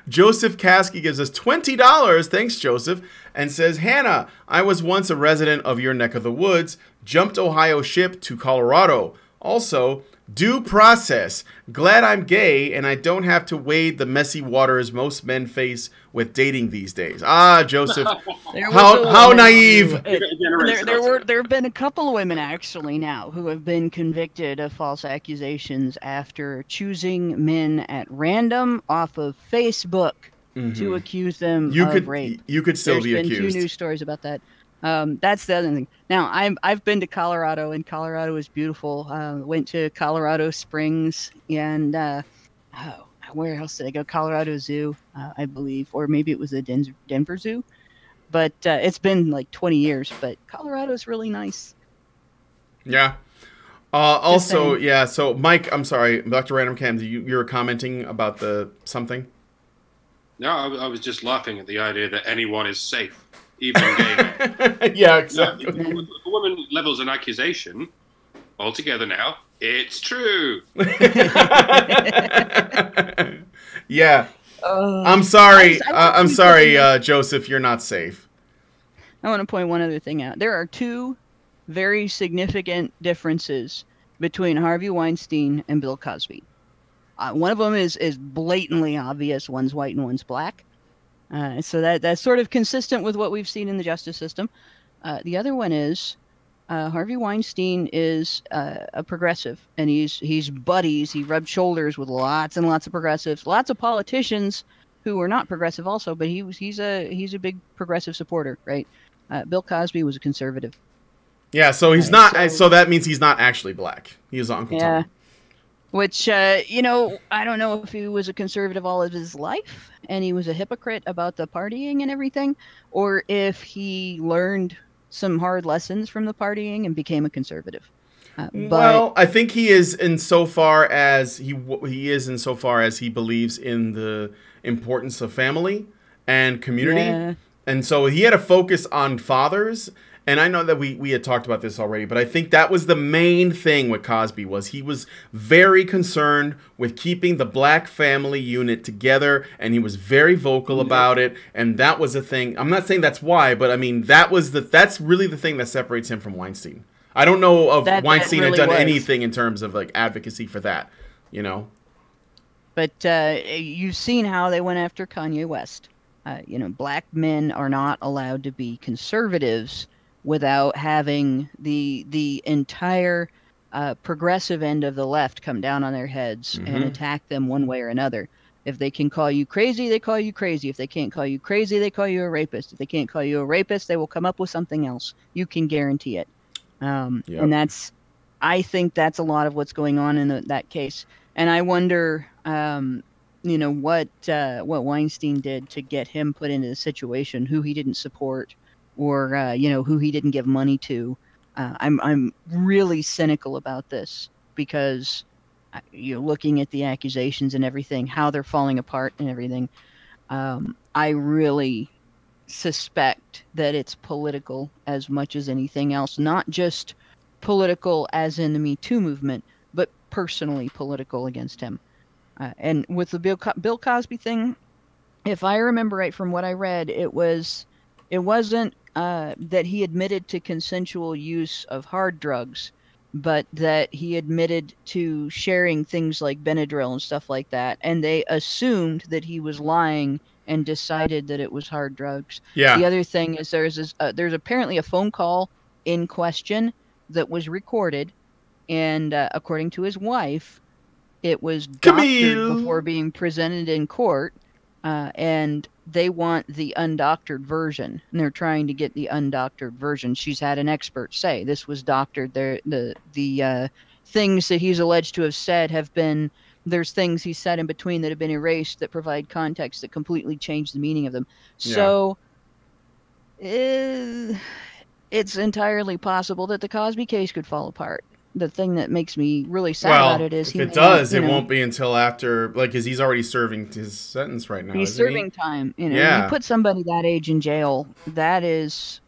Joseph Kasky gives us $20. Thanks, Joseph. And says, "Hannah, I was once a resident of your neck of the woods. Jumped Ohio ship to Colorado. Also, due process. Glad I'm gay and I don't have to wade the messy waters most men face with dating these days." Ah, Joseph, how naive.
There have been a couple of women actually now who have been convicted of false accusations after choosing men at random off of Facebook to accuse them of rape.
You could still be accused.
There's been 2 news stories about that. That's the other thing. Now, I've been to Colorado, and Colorado is beautiful. Went to Colorado Springs, and where else did I go? Colorado Zoo, I believe, or maybe it was the Denver Zoo. But it's been like 20 years. But Colorado's really nice.
Yeah. Also, yeah. So, Mike, I'm sorry, Dr. Random Cam, you were commenting about the something.
No, I was just laughing at the idea that anyone is safe. Even gay men.
Yeah, exactly.
If a woman levels an accusation, all together now, it's true.
Yeah. I'm sorry. I'm sorry, Joseph. You're not safe.
I want to point one other thing out. There are 2 very significant differences between Harvey Weinstein and Bill Cosby. One of them is blatantly obvious. One's white and one's black. So that's sort of consistent with what we've seen in the justice system. The other one is Harvey Weinstein is a progressive, and he's buddies. He rubbed shoulders with lots and lots of progressives, lots of politicians who are not progressive also, but he's a big progressive supporter, right? Bill Cosby was a conservative.
Yeah, so he's not. So that means he's not actually black. He is Uncle Tom.
Which, I don't know if he was a conservative all of his life and he was a hypocrite about the partying and everything, or if he learned some hard lessons from the partying and became a conservative.
Well, I think he is insofar as he believes in the importance of family and community. Yeah. And so he had a focus on fathers. And I know that we had talked about this already, but I think that was the main thing with Cosby was he was very concerned with keeping the black family unit together, and he was very vocal about it, and that was a thing. I'm not saying that's why, but I mean that's really the thing that separates him from Weinstein. I don't know if Weinstein had done anything in terms of like advocacy for that, you know.
But you've seen how they went after Kanye West. Black men are not allowed to be conservatives without having the entire progressive end of the left come down on their heads and attack them one way or another. If they can call you crazy, they call you crazy. If they can't call you crazy, they call you a rapist. If they can't call you a rapist, they will come up with something else. You can guarantee it. And I think that's a lot of what's going on in that case. And I wonder, what Weinstein did to get him put into the situation, who he didn't support, or who he didn't give money to. I'm really cynical about this because looking at the accusations and everything, how they're falling apart and everything, I really suspect that it's political as much as anything else. Not just political as in the Me Too movement, but personally political against him. And with the Bill Cosby thing, if I remember right from what I read, it wasn't that he admitted to consensual use of hard drugs, but that he admitted to sharing things like Benadryl and stuff like that, and they assumed that he was lying and decided that it was hard drugs.
Yeah.
The other thing is there's apparently a phone call in question that was recorded, and according to his wife, it was doctored before being presented in court, and they want the undoctored version, and they're trying to get the undoctored version. She's had an expert say this was doctored. The things that he's alleged to have said have been there's things he said in between that have been erased that provide context that completely change the meaning of them. So it's entirely possible that the Cosby case could fall apart. The thing that makes me really sad about it is
if it does, it won't be until after, like, because he's already serving his sentence right now.
He's serving time. You know,
Yeah.
you put somebody that age in jail. That is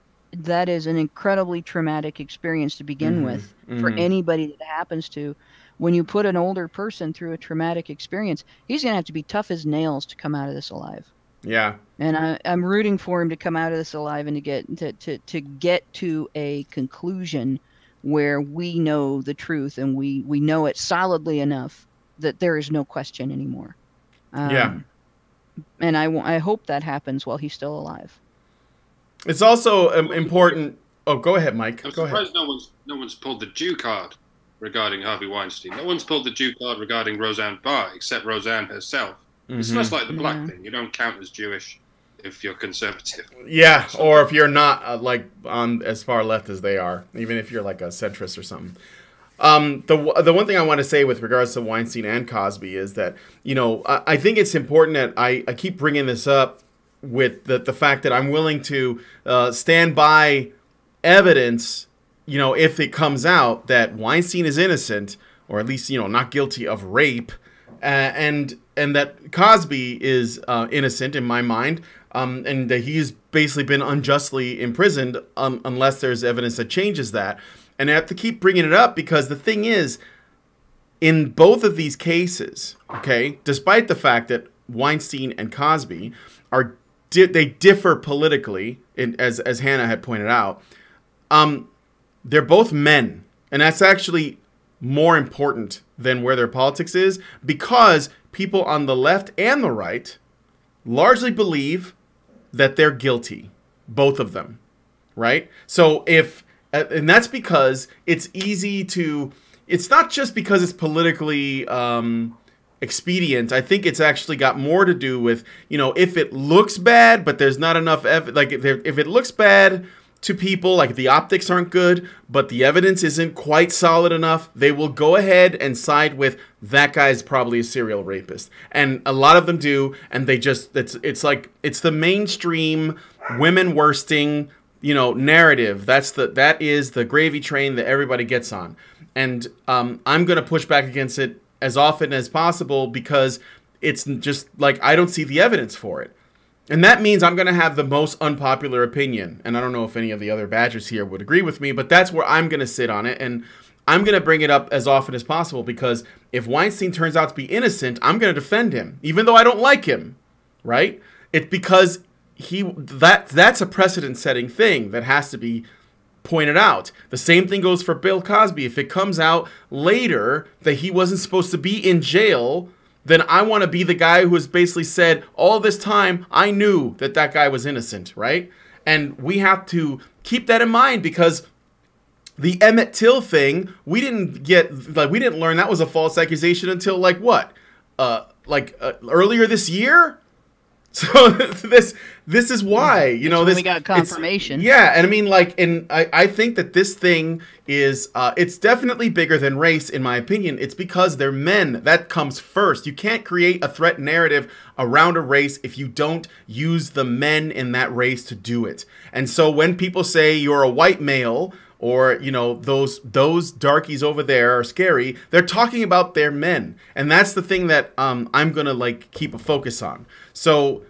an incredibly traumatic experience to begin with for anybody that happens to. When you put an older person through a traumatic experience, he's going to have to be tough as nails to come out of this alive.
Yeah.
And I'm rooting for him to come out of this alive and to get to a conclusion where we know the truth and we know it solidly enough that there is no question anymore. And I hope that happens while he's still alive.
It's also important. Oh, go ahead, Mike.
I'm
go ahead.
surprised no one's pulled the Jew card regarding Harvey Weinstein. No one's pulled the Jew card regarding Roseanne Barr, except Roseanne herself. It's much like the black thing. You don't count as Jewish if you're conservative.
Yeah, or if you're not like on as far left as they are, even if you're like a centrist or something. The one thing I want to say with regards to Weinstein and Cosby is that, you know, I think it's important that I keep bringing this up with the fact that I'm willing to stand by evidence, you know, if it comes out that Weinstein is innocent, or at least, you know, not guilty of rape, and that Cosby is innocent in my mind, and that he's basically been unjustly imprisoned unless there's evidence that changes that. And I have to keep bringing it up because the thing is, in both of these cases, okay, despite the fact that Weinstein and Cosby they differ politically, as Hannah had pointed out, they're both men, and that's actually more important than where their politics is, because people on the left and the right largely believe that they're guilty, both of them, right? So and that's because it's easy to, it's not just because it's politically expedient. I think it's actually got more to do with, you know, if it looks bad, but there's not enough like if it looks bad to people, like the optics aren't good, but the evidence isn't quite solid enough, they will go ahead and side with that guy's probably a serial rapist. And a lot of them do, and they just, it's like, it's the mainstream women worsting, you know, narrative. That is the gravy train that everybody gets on. And I'm going to push back against it as often as possible because it's just like, I don't see the evidence for it. And that means I'm going to have the most unpopular opinion. And I don't know if any of the other Badgers here would agree with me, but that's where I'm going to sit on it. And I'm going to bring it up as often as possible because if Weinstein turns out to be innocent, I'm going to defend him, even though I don't like him, right? It's because that's a precedent-setting thing that has to be pointed out. The same thing goes for Bill Cosby. If it comes out later that he wasn't supposed to be in jail, then I want to be the guy who has basically said, all this time, I knew that guy was innocent, right? And we have to keep that in mind because the Emmett Till thing, we didn't learn that was a false accusation until earlier this year? So this is why, you know,
we got confirmation.
Yeah, and I mean, I think that this thing is, it's definitely bigger than race, in my opinion. It's because they're men. That comes first. You can't create a threat narrative around a race if you don't use the men in that race to do it. And so when people say you're a white male, or, you know, those darkies over there are scary, they're talking about their men. And that's the thing that I'm going to, keep a focus on. So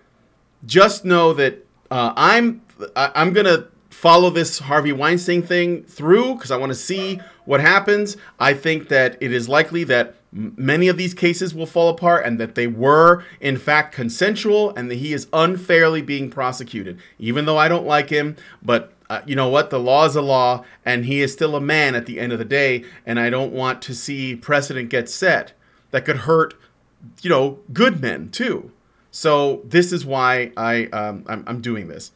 just know that I'm going to follow this Harvey Weinstein thing through because I want to see what happens. I think that it is likely that many of these cases will fall apart and that they were, in fact, consensual and that he is unfairly being prosecuted, even though I don't like him. But you know what? The law is a law, and he is still a man at the end of the day, and I don't want to see precedent get set that could hurt, you know, good men, too. So this is why I'm doing this.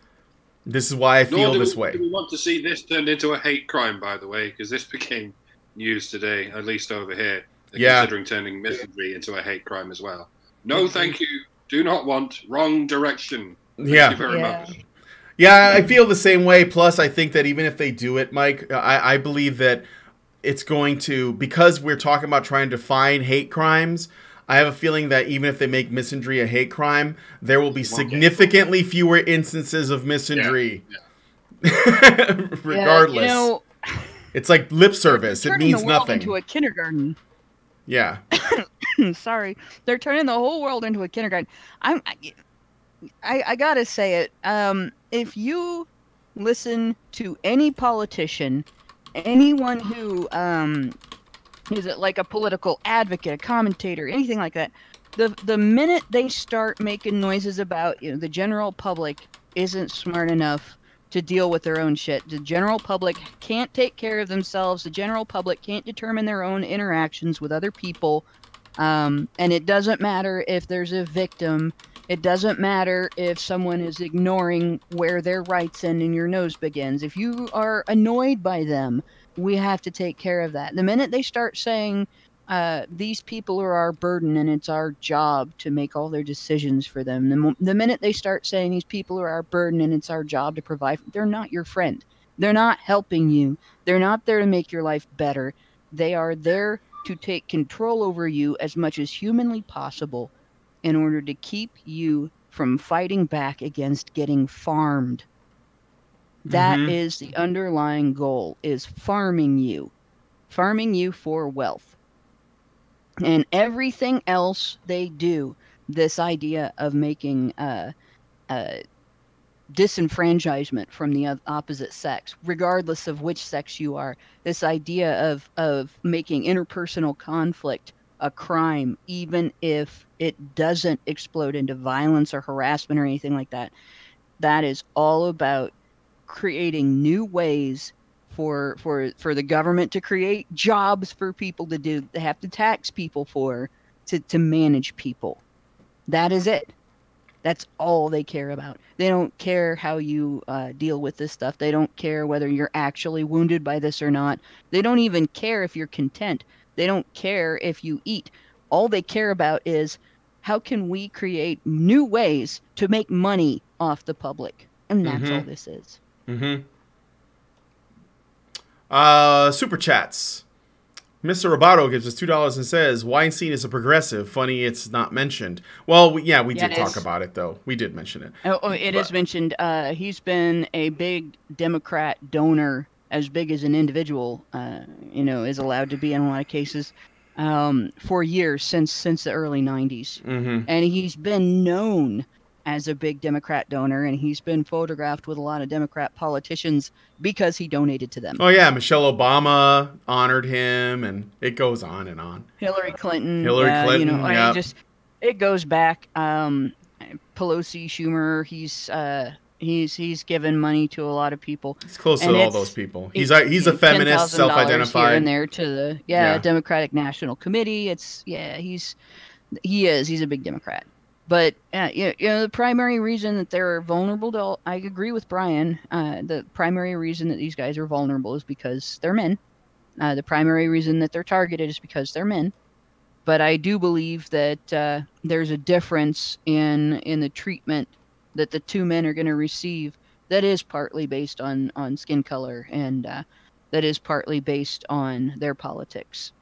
This is why I feel this way.
We want to see this turned into a hate crime, by the way, because this became news today, at least over here. They're considering turning misandry into a hate crime as well. No, thank you. Do not want. Wrong direction. Thank you very much.
Yeah, I feel the same way. Plus, I think that even if they do it, Mike, I believe that it's going to, because we're talking about trying to define hate crimes, I have a feeling that even if they make misandry a hate crime, there will be significantly fewer instances of misandry. Regardless.
Yeah,
it's like lip service. It means
the world
nothing.
into a kindergarten.
Yeah.
Sorry. They're turning the whole world into a kindergarten. I gotta say it. If you listen to any politician, anyone who is it like a political advocate, a commentator, anything like that, the minute they start making noises about the general public isn't smart enough to deal with their own shit. The general public can't take care of themselves. The general public can't determine their own interactions with other people. And it doesn't matter if there's a victim. It doesn't matter if someone is ignoring where their rights end and your nose begins. If you are annoyed by them, we have to take care of that. The minute they start saying, these people are our burden and it's our job to make all their decisions for them. The minute they start saying these people are our burden and it's our job to provide, they're not your friend. They're not helping you. They're not there to make your life better. They are there to take control over you as much as humanly possible in order to keep you from fighting back against getting farmed. That is the underlying goal, is farming you for wealth. And everything else they do, this idea of making disenfranchisement from the opposite sex, regardless of which sex you are, this idea of making interpersonal conflict a crime, even if it doesn't explode into violence or harassment or anything like that, that is all about creating new ways for the government to create jobs for people to do. They have to tax people to manage people. That is it. That's all they care about. They don't care how you deal with this stuff. They don't care whether you're actually wounded by this or not. They don't even care if you're content. They don't care if you eat. All they care about is how can we create new ways to make money off the public. And that's all this is.
Super chats. Mr. Roboto gives us $2 and says, Weinstein is a progressive. Funny it's not mentioned. Well, we did talk about it, though. We did mention it.
It is mentioned. He's been a big Democrat donor, as big as an individual, is allowed to be in a lot of cases, for years, since the early 90s. And he's been known as a big Democrat donor, and he's been photographed with a lot of Democrat politicians because he donated to them.
Oh, yeah. Michelle Obama honored him, and it goes on and on.
Hillary Clinton.
Yeah.
It goes back. Pelosi, Schumer, he's given money to a lot to people.
He's close to all those people. He's a feminist, self-identified.
Here and there to the Democratic National Committee. He's a big Democrat. But the primary reason that they're vulnerable to, I agree with Brian. The primary reason that these guys are vulnerable is because they're men. The primary reason that they're targeted is because they're men. But I do believe that there's a difference in the treatment that the two men are going to receive. That is partly based on skin color, and that is partly based on their politics.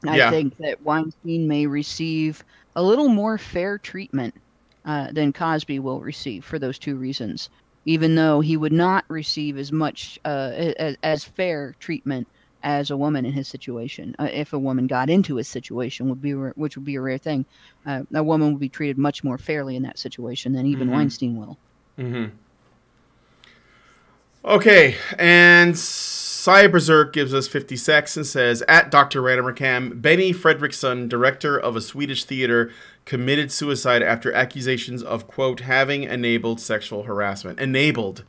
I think that Weinstein may receive a little more fair treatment than Cosby will receive for those two reasons, even though he would not receive as much as fair treatment as a woman in his situation. If a woman got into his situation, which would be a rare thing, a woman would be treated much more fairly in that situation than even Weinstein will.
Okay, and Cyberberserk gives us 50 secs and says, at Dr. Randomcam, Benny Fredriksson, director of a Swedish theater, committed suicide after accusations of, quote, having enabled sexual harassment. Enabled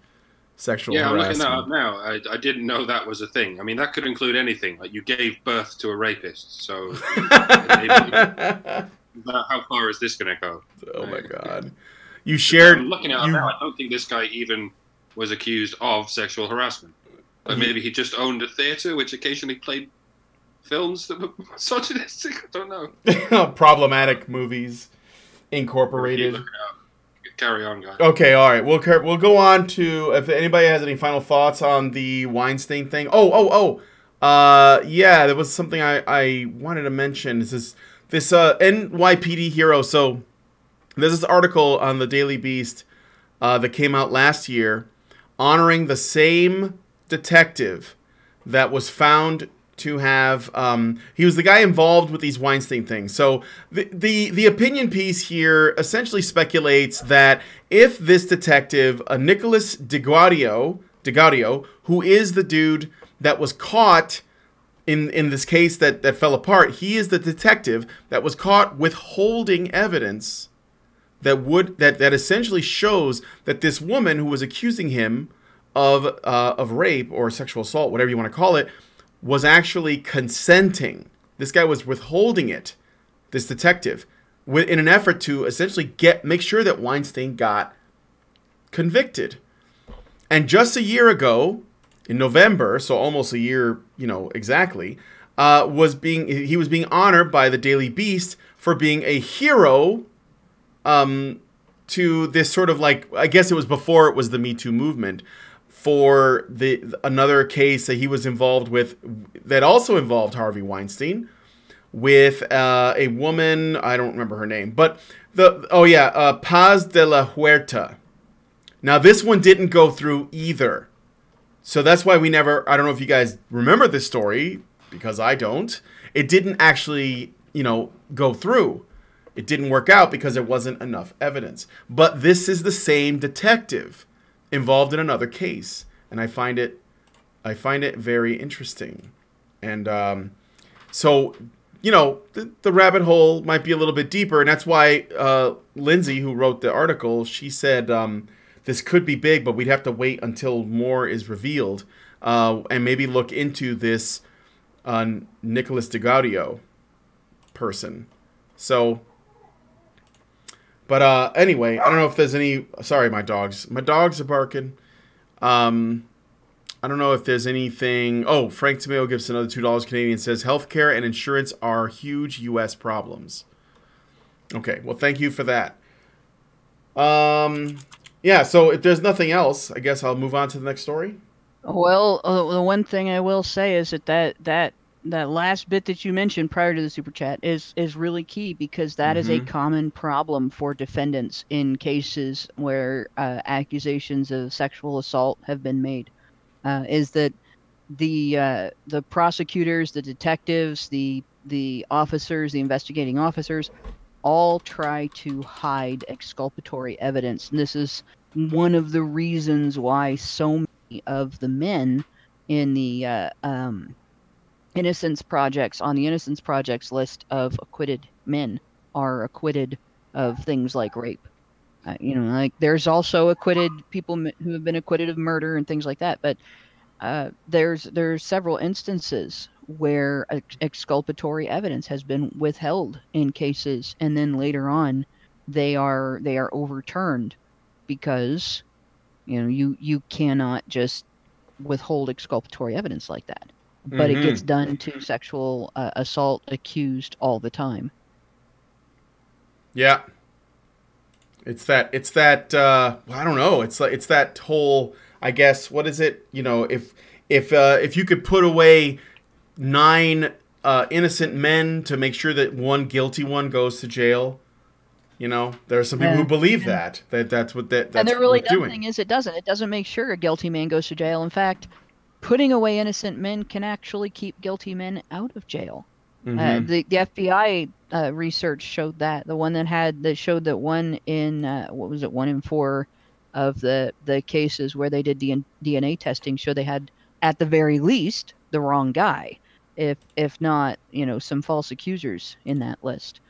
sexual harassment.
I'm looking that up now. I didn't know that was a thing. I mean, that could include anything. Like, you gave birth to a rapist, so... how far is this going to go?
Oh, my God. You shared...
I'm looking at it now. I don't think this guy even was accused of sexual harassment. But maybe he just owned a theater which occasionally played films that were misogynistic. I don't know.
Problematic movies incorporated.
Carry on, guys.
Okay, all right. We'll go on to, if anybody has any final thoughts on the Weinstein thing. Yeah, there was something I wanted to mention. This is this NYPD hero. So there's this article on the Daily Beast that came out last year honoring the same detective that was found to have he was the guy involved with these Weinstein things. So the opinion piece here essentially speculates that if this detective, Nicholas DeGaudio, who is the dude that was caught in this case that fell apart, he is the detective that was caught withholding evidence that essentially shows that this woman who was accusing him of rape or sexual assault, whatever you want to call it, was actually consenting. This guy was withholding it, this detective, in an effort to essentially make sure that Weinstein got convicted. And just a year ago, in November, so almost a year, exactly, he was being honored by the Daily Beast for being a hero to this sort of like, I guess it was before it was the Me Too movement, for another case that he was involved with that also involved Harvey Weinstein with a woman, I don't remember her name, but Paz de la Huerta. Now this one didn't go through either. So that's why I don't know if you guys remember this story, because I don't. It didn't actually, go through. It didn't work out because there wasn't enough evidence. But this is the same detective involved in another case, and I find it very interesting. And so the rabbit hole might be a little bit deeper, and that's why Lindsay, who wrote the article, she said this could be big, but we'd have to wait until more is revealed, and maybe look into this Nicholas DeGaudio person. So, but anyway, I don't know if there's any. Sorry, my dogs are barking. I don't know if there's anything. Oh, Frank Tomato gives another $2 Canadian, says healthcare and insurance are huge U.S. problems. Okay, well, thank you for that. Yeah, so if there's nothing else, I guess I'll move on to the next story.
Well, the one thing I will say is that last bit that you mentioned prior to the super chat is really key, because that is a common problem for defendants in cases where accusations of sexual assault have been made. Is that the prosecutors, the detectives, the officers, the investigating officers, all try to hide exculpatory evidence. And this is one of the reasons why so many of the men in the Innocence Projects, on the Innocence Projects list of acquitted men, are acquitted of things like rape. Like there's also acquitted people who have been acquitted of murder and things like that. But there's several instances where exculpatory evidence has been withheld in cases, and then later on they are overturned because you cannot just withhold exculpatory evidence like that. But it gets done to sexual assault accused all the time.
Yeah. It's that I don't know. It's that whole, I guess, what is it? If you could put away 9 innocent men to make sure that one guilty one goes to jail, there are some people who believe that's what that's
and the really dumb
doing.
thing is it doesn't make sure a guilty man goes to jail. In fact, putting away innocent men can actually keep guilty men out of jail. The FBI research showed that. The one that showed that 1 in 4 of the cases where they did DNA testing show they had, at the very least, the wrong guy, if not some false accusers in that list.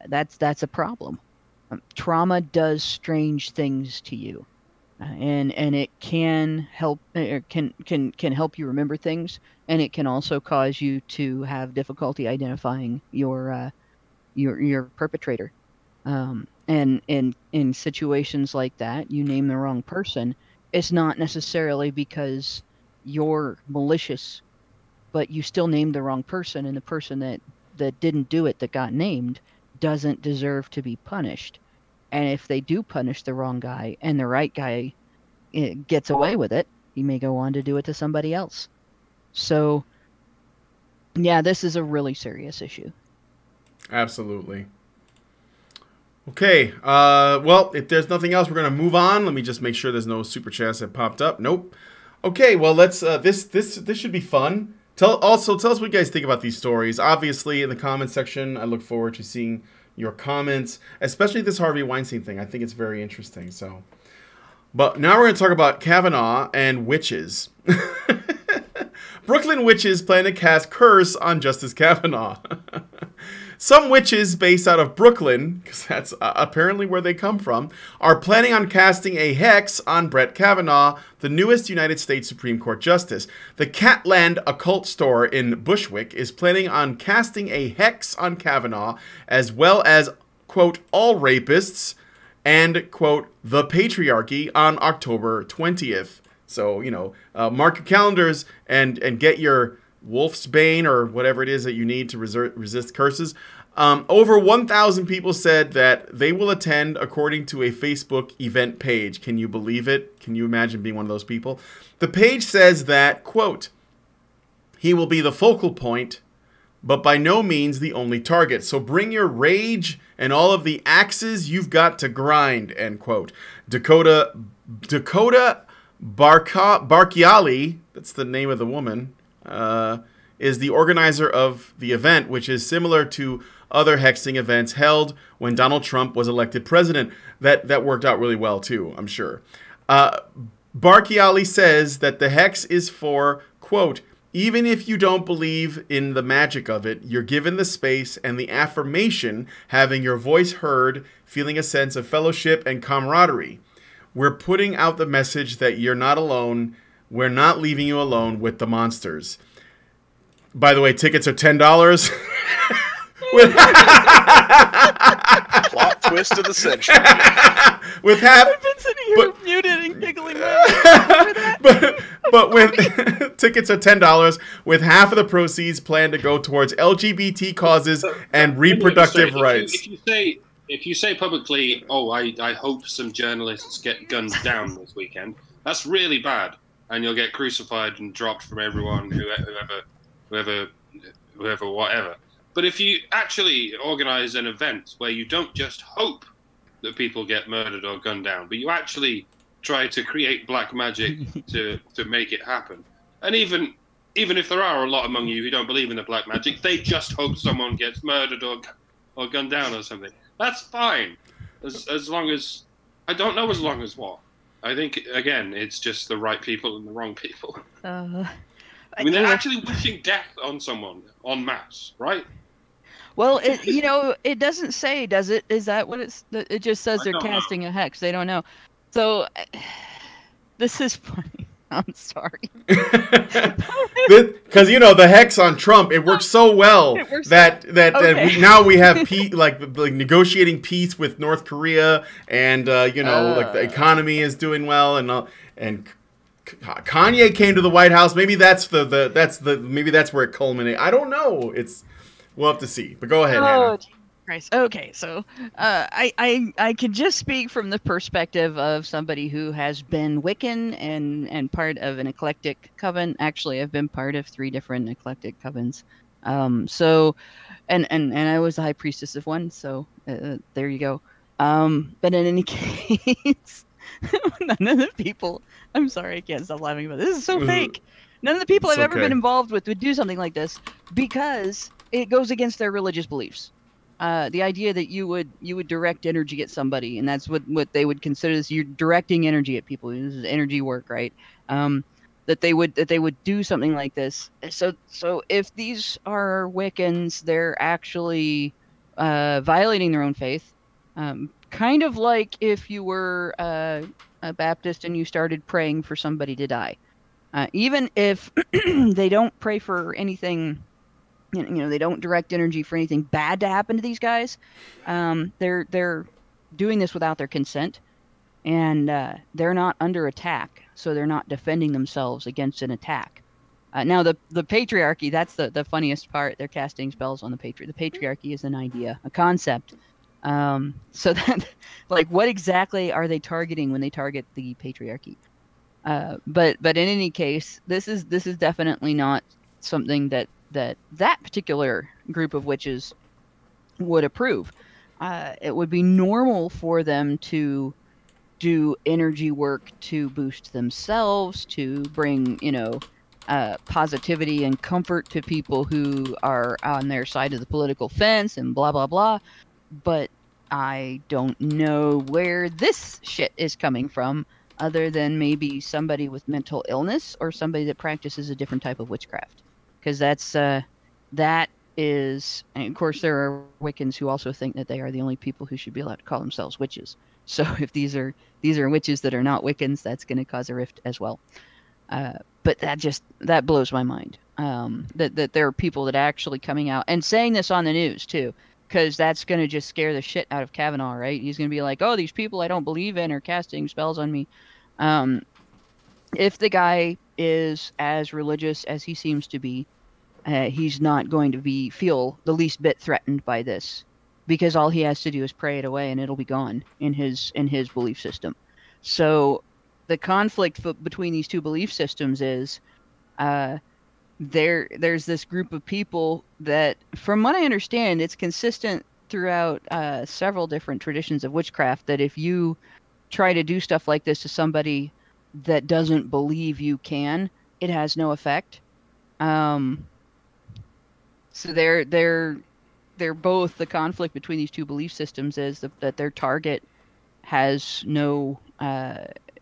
That's a problem. Trauma does strange things to you. And it can help can help you remember things, and it can also cause you to have difficulty identifying your perpetrator. And in situations like that, you name the wrong person. It's not necessarily because you're malicious, but you still named the wrong person, and the person that didn't do it, that got named, doesn't deserve to be punished. And if they do punish the wrong guy and the right guy gets away with it, he may go on to do it to somebody else. So, yeah, this is a really serious issue.
Absolutely. Okay. Well, if there's nothing else, we're gonna move on. Let me just make sure there's no super chats that popped up. Nope. Okay. Well, let's. This should be fun. Tell us what you guys think about these stories. Obviously, in the comment section, I look forward to seeing your comments, especially this Harvey Weinstein thing. I think it's very interesting. So, but now we're gonna talk about Kavanaugh and witches. Brooklyn witches plan to cast curse on Justice Kavanaugh. Some witches based out of Brooklyn, because that's apparently where they come from, are planning on casting a hex on Brett Kavanaugh, the newest United States Supreme Court Justice. The Catland Occult Store in Bushwick is planning on casting a hex on Kavanaugh, as well as, quote, all rapists, and, quote, the patriarchy on October 20th. So, mark your calendars and get your Wolf's Bane or whatever it is that you need to resist curses. Over 1,000 people said that they will attend according to a Facebook event page. Can you believe it? Can you imagine being one of those people? The page says that, quote, he will be the focal point, but by no means the only target. So bring your rage and all of the axes you've got to grind, end quote. Dakota Barchiali, that's the name of the woman, is the organizer of the event, which is similar to other hexing events held when Donald Trump was elected president. That worked out really well, too, I'm sure. Barchiali says that the hex is for, quote, even if you don't believe in the magic of it, you're given the space and the affirmation, having your voice heard, feeling a sense of fellowship and camaraderie. We're putting out the message that you're not alone. We're not leaving you alone with the monsters. By the way, tickets are $10.
Plot twist of the century.
With half,
I've been sitting here muted and giggling.
but with tickets are $10, with half of the proceeds planned to go towards LGBT causes and reproductive rights.
If you say publicly, "Oh, I hope some journalists get gunned down this weekend," that's really bad, and you'll get crucified and dropped from everyone, whoever, whatever. But if you actually organize an event where you don't just hope that people get murdered or gunned down, but you actually try to create black magic to make it happen, and even if there are a lot among you who don't believe in the black magic, they just hope someone gets murdered or gunned down or something. That's fine, as long as I don't know as long as what. I think again, it's just the right people and the wrong people. I mean, they're actually wishing death on someone en masse, right?
Well, it doesn't say, does it? Is that what it's? It just says they're casting a hex. They don't know. So this is funny. I'm sorry.
Because the hex on Trump, it works so well that we have negotiating peace with North Korea, and like the economy is doing well, and Kanye came to the White House. Maybe that's maybe that's where it culminated. I don't know. We'll have to see. But go ahead, Hannah.
Christ. Okay, so I can just speak from the perspective of somebody who has been Wiccan and part of an eclectic coven. Actually, I've been part of 3 different eclectic covens. So, and I was the high priestess of one. So there you go. But in any case, none of the people. I'm sorry, I can't stop laughing about this. This is so fake. None of the people I've ever been involved with would do something like this because it goes against their religious beliefs. The idea that you would direct energy at somebody, and that's what they would consider this. You're directing energy at people. This is energy work, right? That they would do something like this. So if these are Wiccans, they're actually violating their own faith. Kind of like if you were a Baptist and you started praying for somebody to die. Even if they don't pray for anything, they don't direct energy for anything bad to happen to these guys. They're doing this without their consent, and they're not under attack, so they're not defending themselves against an attack. Now, the patriarchy, that's the funniest part. They're casting spells on the patriarchy. The patriarchy is an idea, a concept. So that, what exactly are they targeting when they target the patriarchy? But in any case, this is definitely not something that particular group of witches would approve. It would be normal for them to do energy work to boost themselves, to bring, positivity and comfort to people who are on their side of the political fence and blah, blah, blah. But I don't know where this shit is coming from, other than maybe somebody with mental illness or somebody that practices a different type of witchcraft. Because that is, and of course there are Wiccans who also think that they are the only people who should be allowed to call themselves witches. So if these are witches that are not Wiccans, that's going to cause a rift as well. But that blows my mind. That there are people that are actually coming out and saying this on the news too, because that's going to just scare the shit out of Kavanaugh, right? He's going to be like, "Oh, these people I don't believe in are casting spells on me." If the guy is as religious as he seems to be, he's not going to feel the least bit threatened by this, because all he has to do is pray it away and it'll be gone in his belief system. So the conflict between these two belief systems is there's this group of people that, from what I understand, it's consistent throughout several different traditions of witchcraft, that if you try to do stuff like this to somebody that doesn't believe you can, it has no effect. So they're both, the conflict between these two belief systems is that their target has no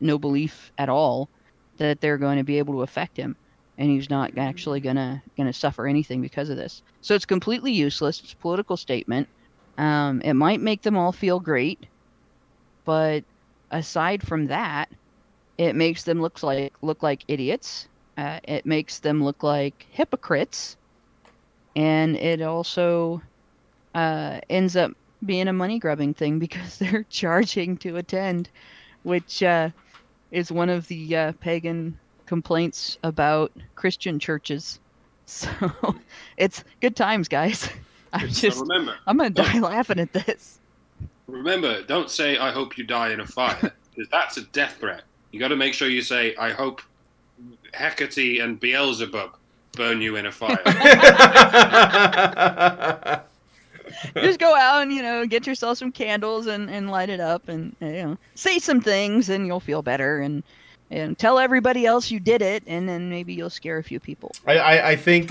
belief at all that they're going to be able to affect him, and he's not actually gonna suffer anything because of this. So it's completely useless. It's a political statement. It might make them all feel great, but aside from that, it makes them look like idiots. It makes them look like hypocrites, and it also ends up being a money grubbing thing because they're charging to attend, which is one of the pagan complaints about Christian churches. So it's good times, guys. I'm gonna die laughing at this.
Remember, don't say "I hope you die in a fire," because that's a death threat. You got to make sure you say, "I hope Hecate and Beelzebub burn you in a fire."
Just go out and get yourself some candles and light it up, and say some things, and you'll feel better, and tell everybody else you did it, and then maybe you'll scare a few people.
I think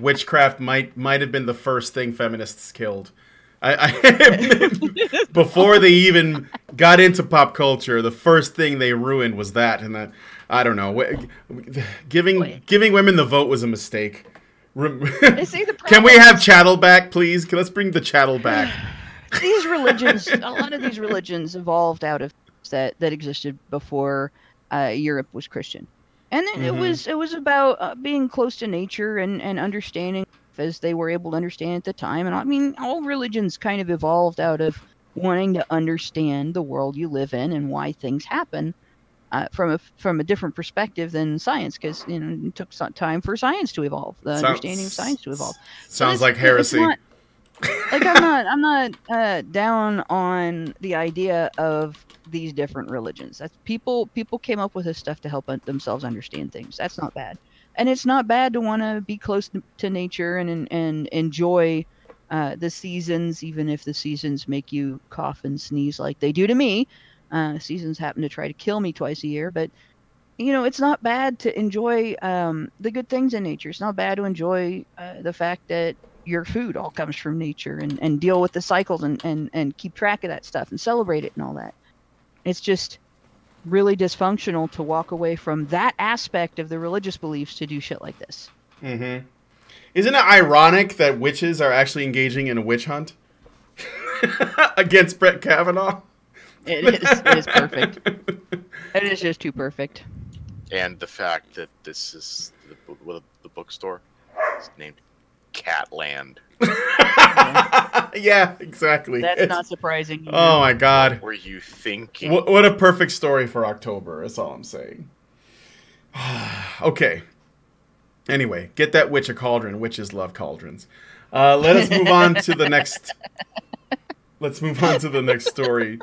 witchcraft might have been the first thing feminists killed. Before they even got into pop culture, the first thing they ruined was that, and that, I don't know, giving women the vote was a mistake. Can we have chattel back, please? Let's bring the chattel back.
These religions, a lot of these religions evolved out of that existed before Europe was Christian, and then it was about being close to nature and understanding as they were able to understand at the time. And I mean, all religions kind of evolved out of wanting to understand the world you live in and why things happen from a different perspective than science, because it took some time for science to evolve, the understanding of science to evolve.
Sounds like heresy.
I'm not down on the idea of these different religions. That's people came up with this stuff to help themselves understand things. That's not bad. And it's not bad to want to be close to nature and enjoy the seasons, even if the seasons make you cough and sneeze like they do to me. Seasons happen to try to kill me twice a year, but it's not bad to enjoy the good things in nature. It's not bad to enjoy the fact that your food all comes from nature, and deal with the cycles and keep track of that stuff and celebrate it and all that. It's just really dysfunctional to walk away from that aspect of the religious beliefs to do shit like this.
Mm-hmm. Isn't it ironic that witches are actually engaging in a witch hunt against Brett Kavanaugh?
It is perfect. It is just too perfect.
And the fact that this is the bookstore is named Catland.
Yeah, exactly.
That's not surprising.
Oh my God.
What were you thinking?
What a perfect story for October. That's all I'm saying. Okay. Anyway, get that witch a cauldron. Witches love cauldrons. Let us move on to the next. Let's move on to the next story.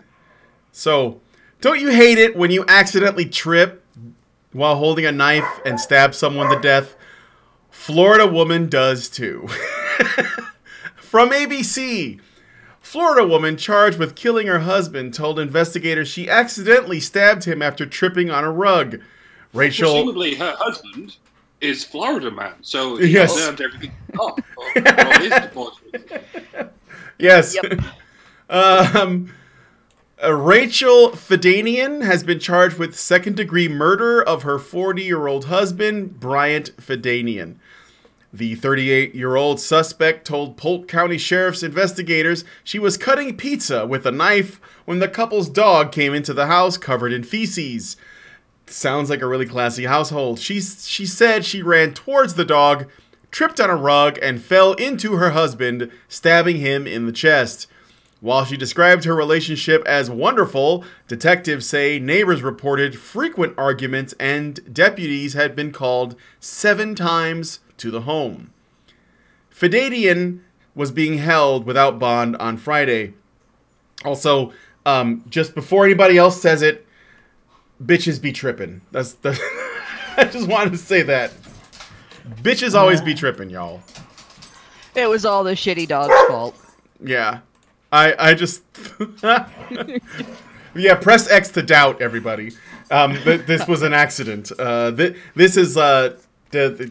So, don't you hate it when you accidentally trip while holding a knife and stab someone to death? Florida woman does too. From ABC. Florida woman charged with killing her husband told investigators she accidentally stabbed him after tripping on a rug. Rachel...
Presumably her husband is Florida man, so he
Yes.
observed everything. All his deportment.
Yes.
Yep.
Rachel Fidanian has been charged with second-degree murder of her 40-year-old husband, Bryant Fidanian. The 38-year-old suspect told Polk County Sheriff's investigators she was cutting pizza with a knife when the couple's dog came into the house covered in feces. Sounds like a really classy household. She said she ran towards the dog, tripped on a rug, and fell into her husband, stabbing him in the chest. While she described her relationship as wonderful, detectives say neighbors reported frequent arguments and deputies had been called 7 times to the home. Fidadian was being held without bond on Friday. Also, just before anybody else says it, bitches be tripping. That's I just wanted to say that. Bitches always be tripping, y'all.
It was all the shitty dog's fault.
Yeah. I just... Yeah, press X to doubt, everybody. This was an accident. This is,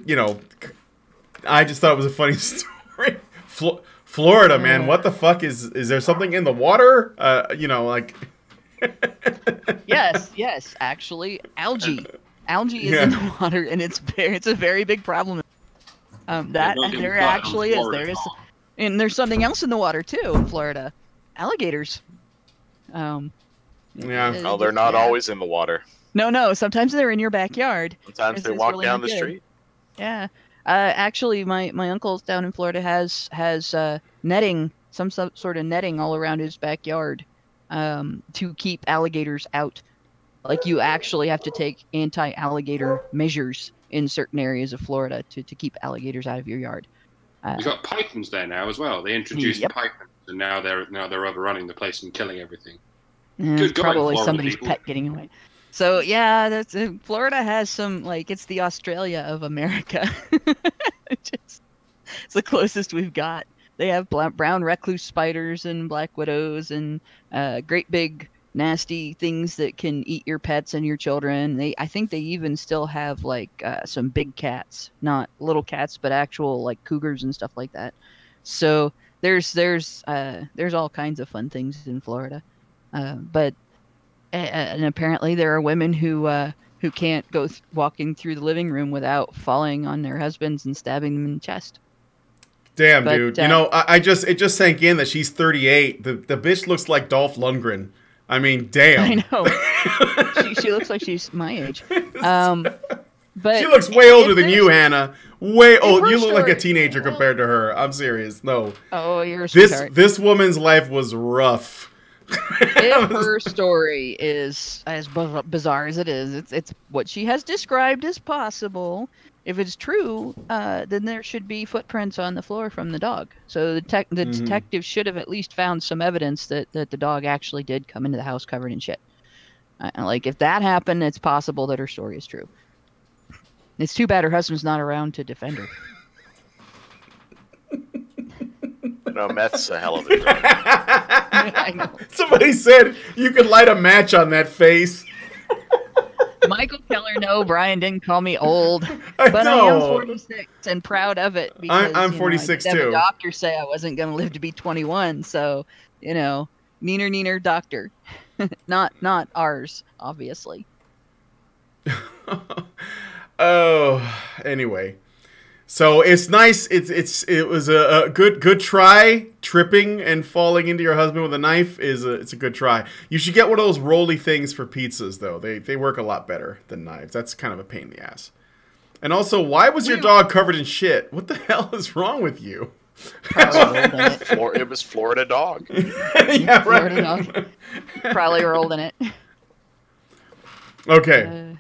you know... I just thought it was a funny story. Florida, man, what the fuck is there something in the water? You know, like...
Yes, actually, algae. Algae is in the water, and it's a very big problem. There actually is. And there's something else in the water too in Florida. Alligators.
Yeah.
Oh, they're not always in the water.
No. Sometimes they're in your backyard.
Sometimes they walk down the street.
Yeah. Actually, my uncle's down in Florida has netting, some sort of netting all around his backyard, to keep alligators out. Like, you actually have to take anti-alligator measures in certain areas of Florida to keep alligators out of your yard.
You've got pythons there now as well. They introduced pythons, and now they're overrunning the place and killing everything.
It's probably
Florida
somebody's
people.
pet getting away. So yeah, Florida has some, like, it's the Australia of America. It's the closest we've got. They have brown recluse spiders and black widows and great big nasty things that can eat your pets and your children. I think they even still have like some big cats, not little cats, but actual like cougars and stuff like that. So there's all kinds of fun things in Florida, but and apparently there are women who can't go walking through the living room without falling on their husbands and stabbing them in the chest.
Damn, dude. You know, it just sank in that she's 38. The bitch looks like Dolph Lundgren. I mean, damn.
I know. she looks like she's my age. But
she looks way older than you, Hannah. Way old. You look like a
story.
teenager compared to her. I'm serious. No.
Oh, you're a sweetheart.
This woman's life was rough.
If her story is as bizarre as it is, it's what she has described as possible. If it's true, then there should be footprints on the floor from the dog. So the detective should have at least found some evidence that the dog actually did come into the house covered in shit. Like, if that happened, it's possible that her story is true. It's too bad her husband's not around to defend her.
No, meth's a hell of a drug.
I know.
Somebody said you could light a match on that face.
Michael Keller, no, Brian didn't call me old,
I
but
know.
I am 46 and proud of it. Because,
I'm 46
I did have
too.
a doctor say I wasn't going to live to be 21, so neener doctor, not ours, obviously.
Oh, anyway. So it's nice. It was a good try. Tripping and falling into your husband with a knife it's a good try. You should get one of those rolly things for pizzas though. They work a lot better than knives. That's kind of a pain in the ass. And also, why was your dog covered in shit? What the hell is wrong with you?
It was Florida dog.
Yeah,
Florida
right.
dog. Probably rolled in it.
Okay.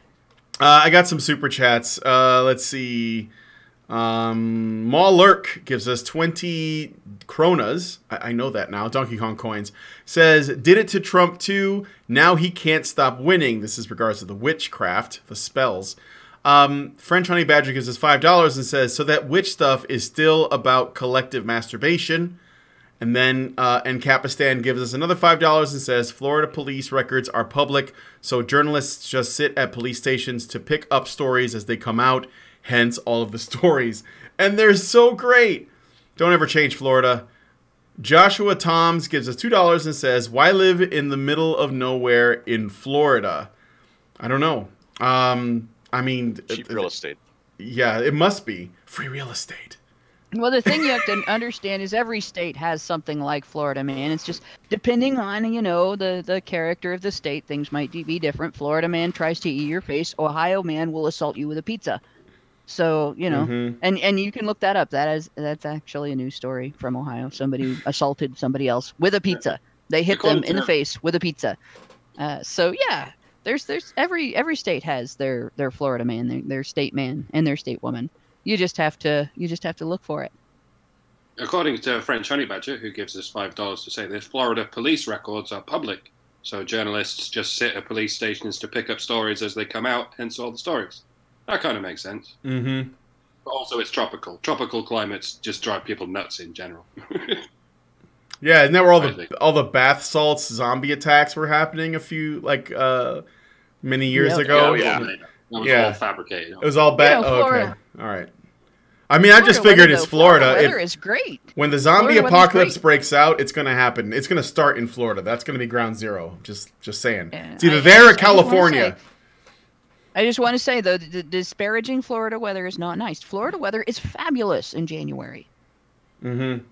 I got some super chats. Let's see. Maw gives us 20 kronas. I know that now. Donkey Kong coins. Says, did it to Trump too. Now he can't stop winning. This is regards to the witchcraft, the spells. French Honey Badger gives us $5 and says, so that witch stuff is still about collective masturbation. And then Capistan gives us another $5 and says, Florida police records are public, so journalists just sit at police stations to pick up stories as they come out, hence all of the stories. And they're so great. Don't ever change Florida. Joshua Toms gives us $2 and says, why live in the middle of nowhere in Florida? I don't know. I mean...
Cheap real estate.
Yeah, it must be. Free real estate.
Well, the thing you have to understand is every state has something like Florida, man. It's just depending on, you know, the character of the state, things might be different. Florida man tries to eat your face. Ohio man will assault you with a pizza. So, you know, and you can look that up. That's actually a news story from Ohio. Somebody assaulted somebody else with a pizza. They hit them in the face with a pizza. So yeah, there's every state has their Florida man, their state man, and their state woman. You just have to look for it.
According to French Honey Badger, who gives us $5 to say this, Florida police records are public, so journalists just sit at police stations to pick up stories as they come out, hence all the stories. That kind of makes sense. Mm-hmm. But also, it's tropical. Tropical climates just drive people nuts in general.
Yeah, isn't that where all the bath salts zombie attacks were happening many years ago?
Yeah. That was all fabricated.
It was all bad.
Yeah,
okay, all right. I mean, I just figured it's Florida.
Florida weather is great.
When the zombie apocalypse breaks out, it's going to happen. It's going to start in Florida. That's going to be ground zero. Just saying. Yeah, it's either there or California.
I just want to say, though, the disparaging Florida weather is not nice. Florida weather is fabulous in January. Mm-hmm.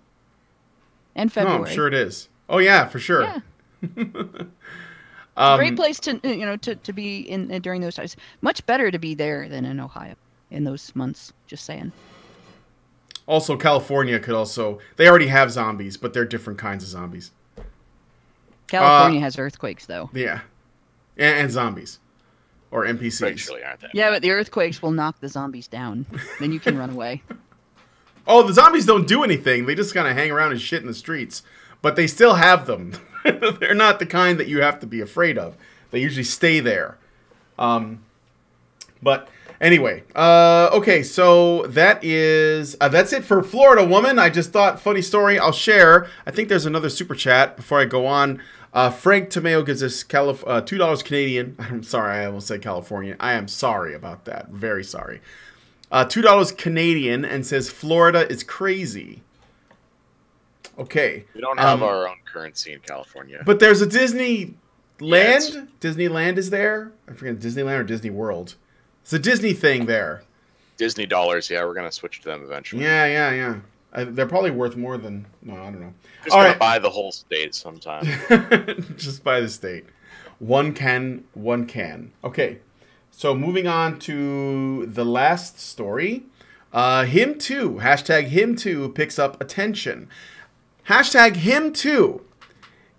And February.
No, I'm sure it is. Oh, yeah, for sure.
Yeah. Great place to be in during those times. Much better to be there than in Ohio in those months. Just saying.
Also, California could also... They already have zombies, but they're different kinds of zombies.
California has earthquakes, though.
Yeah. And zombies. Or NPCs.
Eventually, aren't they?
Yeah, but the earthquakes will knock the zombies down. Then you can run away.
Oh, the zombies don't do anything. They just kind of hang around and shit in the streets. But they still have them. They're not the kind that you have to be afraid of. They usually stay there. But anyway, okay, so that's it for Florida Woman. I just thought, funny story, I'll share. I think there's another super chat before I go on. Frank Tomeo gives us $2 Canadian. I'm sorry, I almost said California. I am sorry about that. Very sorry. $2 Canadian and says Florida is crazy. Okay.
We don't have our own currency in California.
But there's a Disneyland. Disneyland is there. I forget, Disneyland or Disney World. It's a Disney thing there.
Disney dollars, yeah, we're going to switch to them eventually.
Yeah. They're probably worth more than... No, I don't know.
Just going to buy the whole state sometime.
Just buy the state. One can. Okay. So moving on to the last story. Him too. Hashtag him too picks up attention. Hashtag him too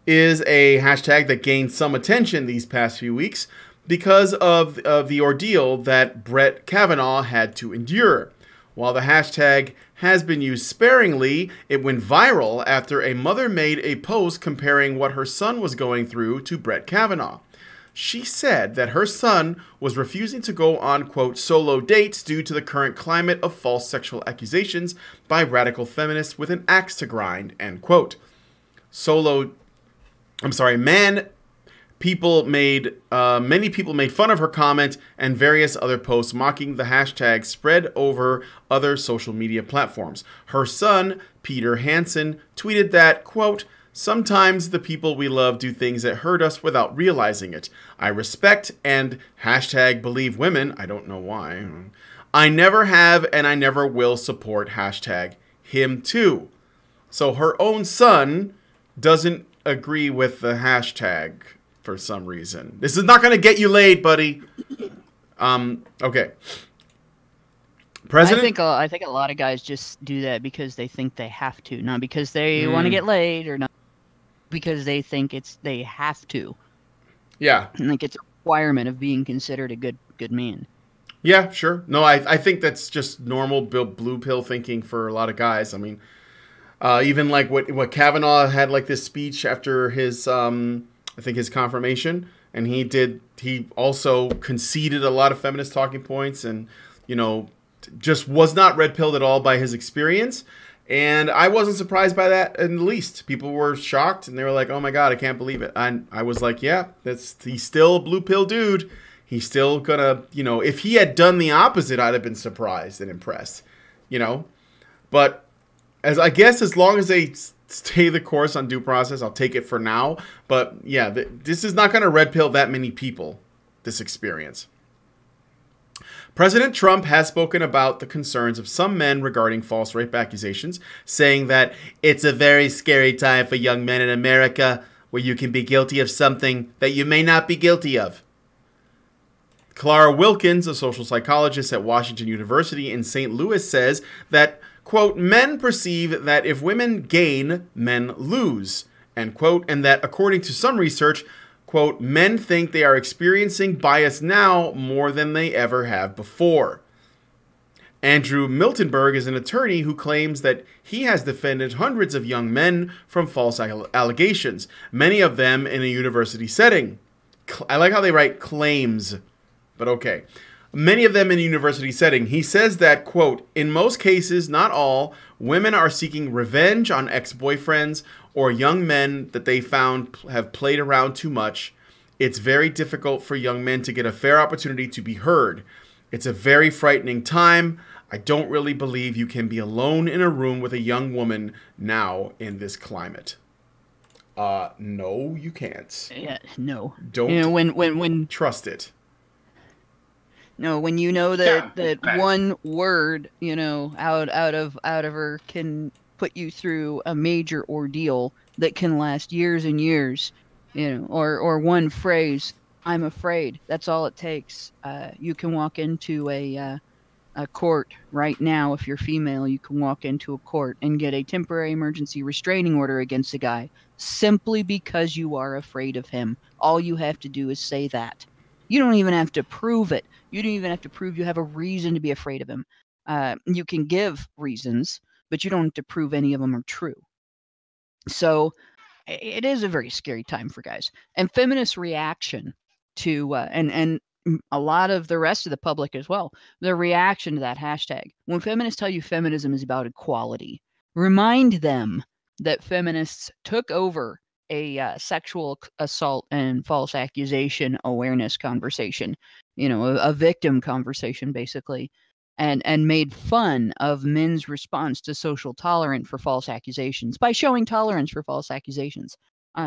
is a hashtag that gained some attention these past few weeks because of the ordeal that Brett Kavanaugh had to endure. While the hashtag has been used sparingly, it went viral after a mother made a post comparing what her son was going through to Brett Kavanaugh. She said that her son was refusing to go on, quote, solo dates due to the current climate of false sexual accusations by radical feminists with an axe to grind, end quote. Many people made fun of her comment, and various other posts mocking the hashtag spread over other social media platforms. Her son, Peter Hansen, tweeted that, quote, sometimes the people we love do things that hurt us without realizing it. I respect and hashtag believe women. I don't know why. I never have and I never will support hashtag him too. So her own son doesn't agree with the hashtag for some reason. This is not going to get you laid, buddy. Okay. President?
I think a lot of guys just do that because they think they have to, not because they want to get laid or not because they think they have to.
Yeah.
Like it's a requirement of being considered a good man.
Yeah, sure. No, I think that's just normal blue pill thinking for a lot of guys. I mean, even like what Kavanaugh had like this speech after his I think his confirmation, and he also conceded a lot of feminist talking points and, you know, just was not red pilled at all by his experience. And I wasn't surprised by that in the least. People were shocked, and they were like, "Oh my god, I can't believe it." And I was like, "Yeah, he's still a blue pill dude. He's still gonna, if he had done the opposite, I'd have been surprised and impressed, But as long as they stay the course on due process, I'll take it for now. But yeah, this is not gonna red pill that many people. This experience. President Trump has spoken about the concerns of some men regarding false rape accusations, saying that it's a very scary time for young men in America where you can be guilty of something that you may not be guilty of. Clara Wilkins, a social psychologist at Washington University in St. Louis, says that, quote, men perceive that if women gain, men lose, end quote, and that according to some research, quote, men think they are experiencing bias now more than they ever have before. Andrew Miltenberg is an attorney who claims that he has defended hundreds of young men from false allegations, many of them in a university setting. I like how they write claims, but okay. Many of them in a university setting. He says that, quote, in most cases, not all, women are seeking revenge on ex-boyfriends or young men that they found have played around too much. It's very difficult for young men to get a fair opportunity to be heard. It's a very frightening time. I don't really believe you can be alone in a room with a young woman now in this climate. No, you can't.
Yeah, no.
Don't
when
trust it.
No, when that one word, out of her can put you through a major ordeal that can last years and years, or one phrase, I'm afraid. That's all it takes. You can walk into a court right now. If you're female, you can walk into a court and get a temporary emergency restraining order against a guy simply because you are afraid of him. All you have to do is say that. You don't even have to prove it. You don't even have to prove you have a reason to be afraid of him. You can give reasons, but you don't have to prove any of them are true. So it is a very scary time for guys. And feminist reaction to, and a lot of the rest of the public as well, their reaction to that hashtag. When feminists tell you feminism is about equality, remind them that feminists took over a sexual assault and false accusation awareness conversation, a victim conversation, basically, and made fun of men's response to social tolerance for false accusations by showing tolerance for false accusations.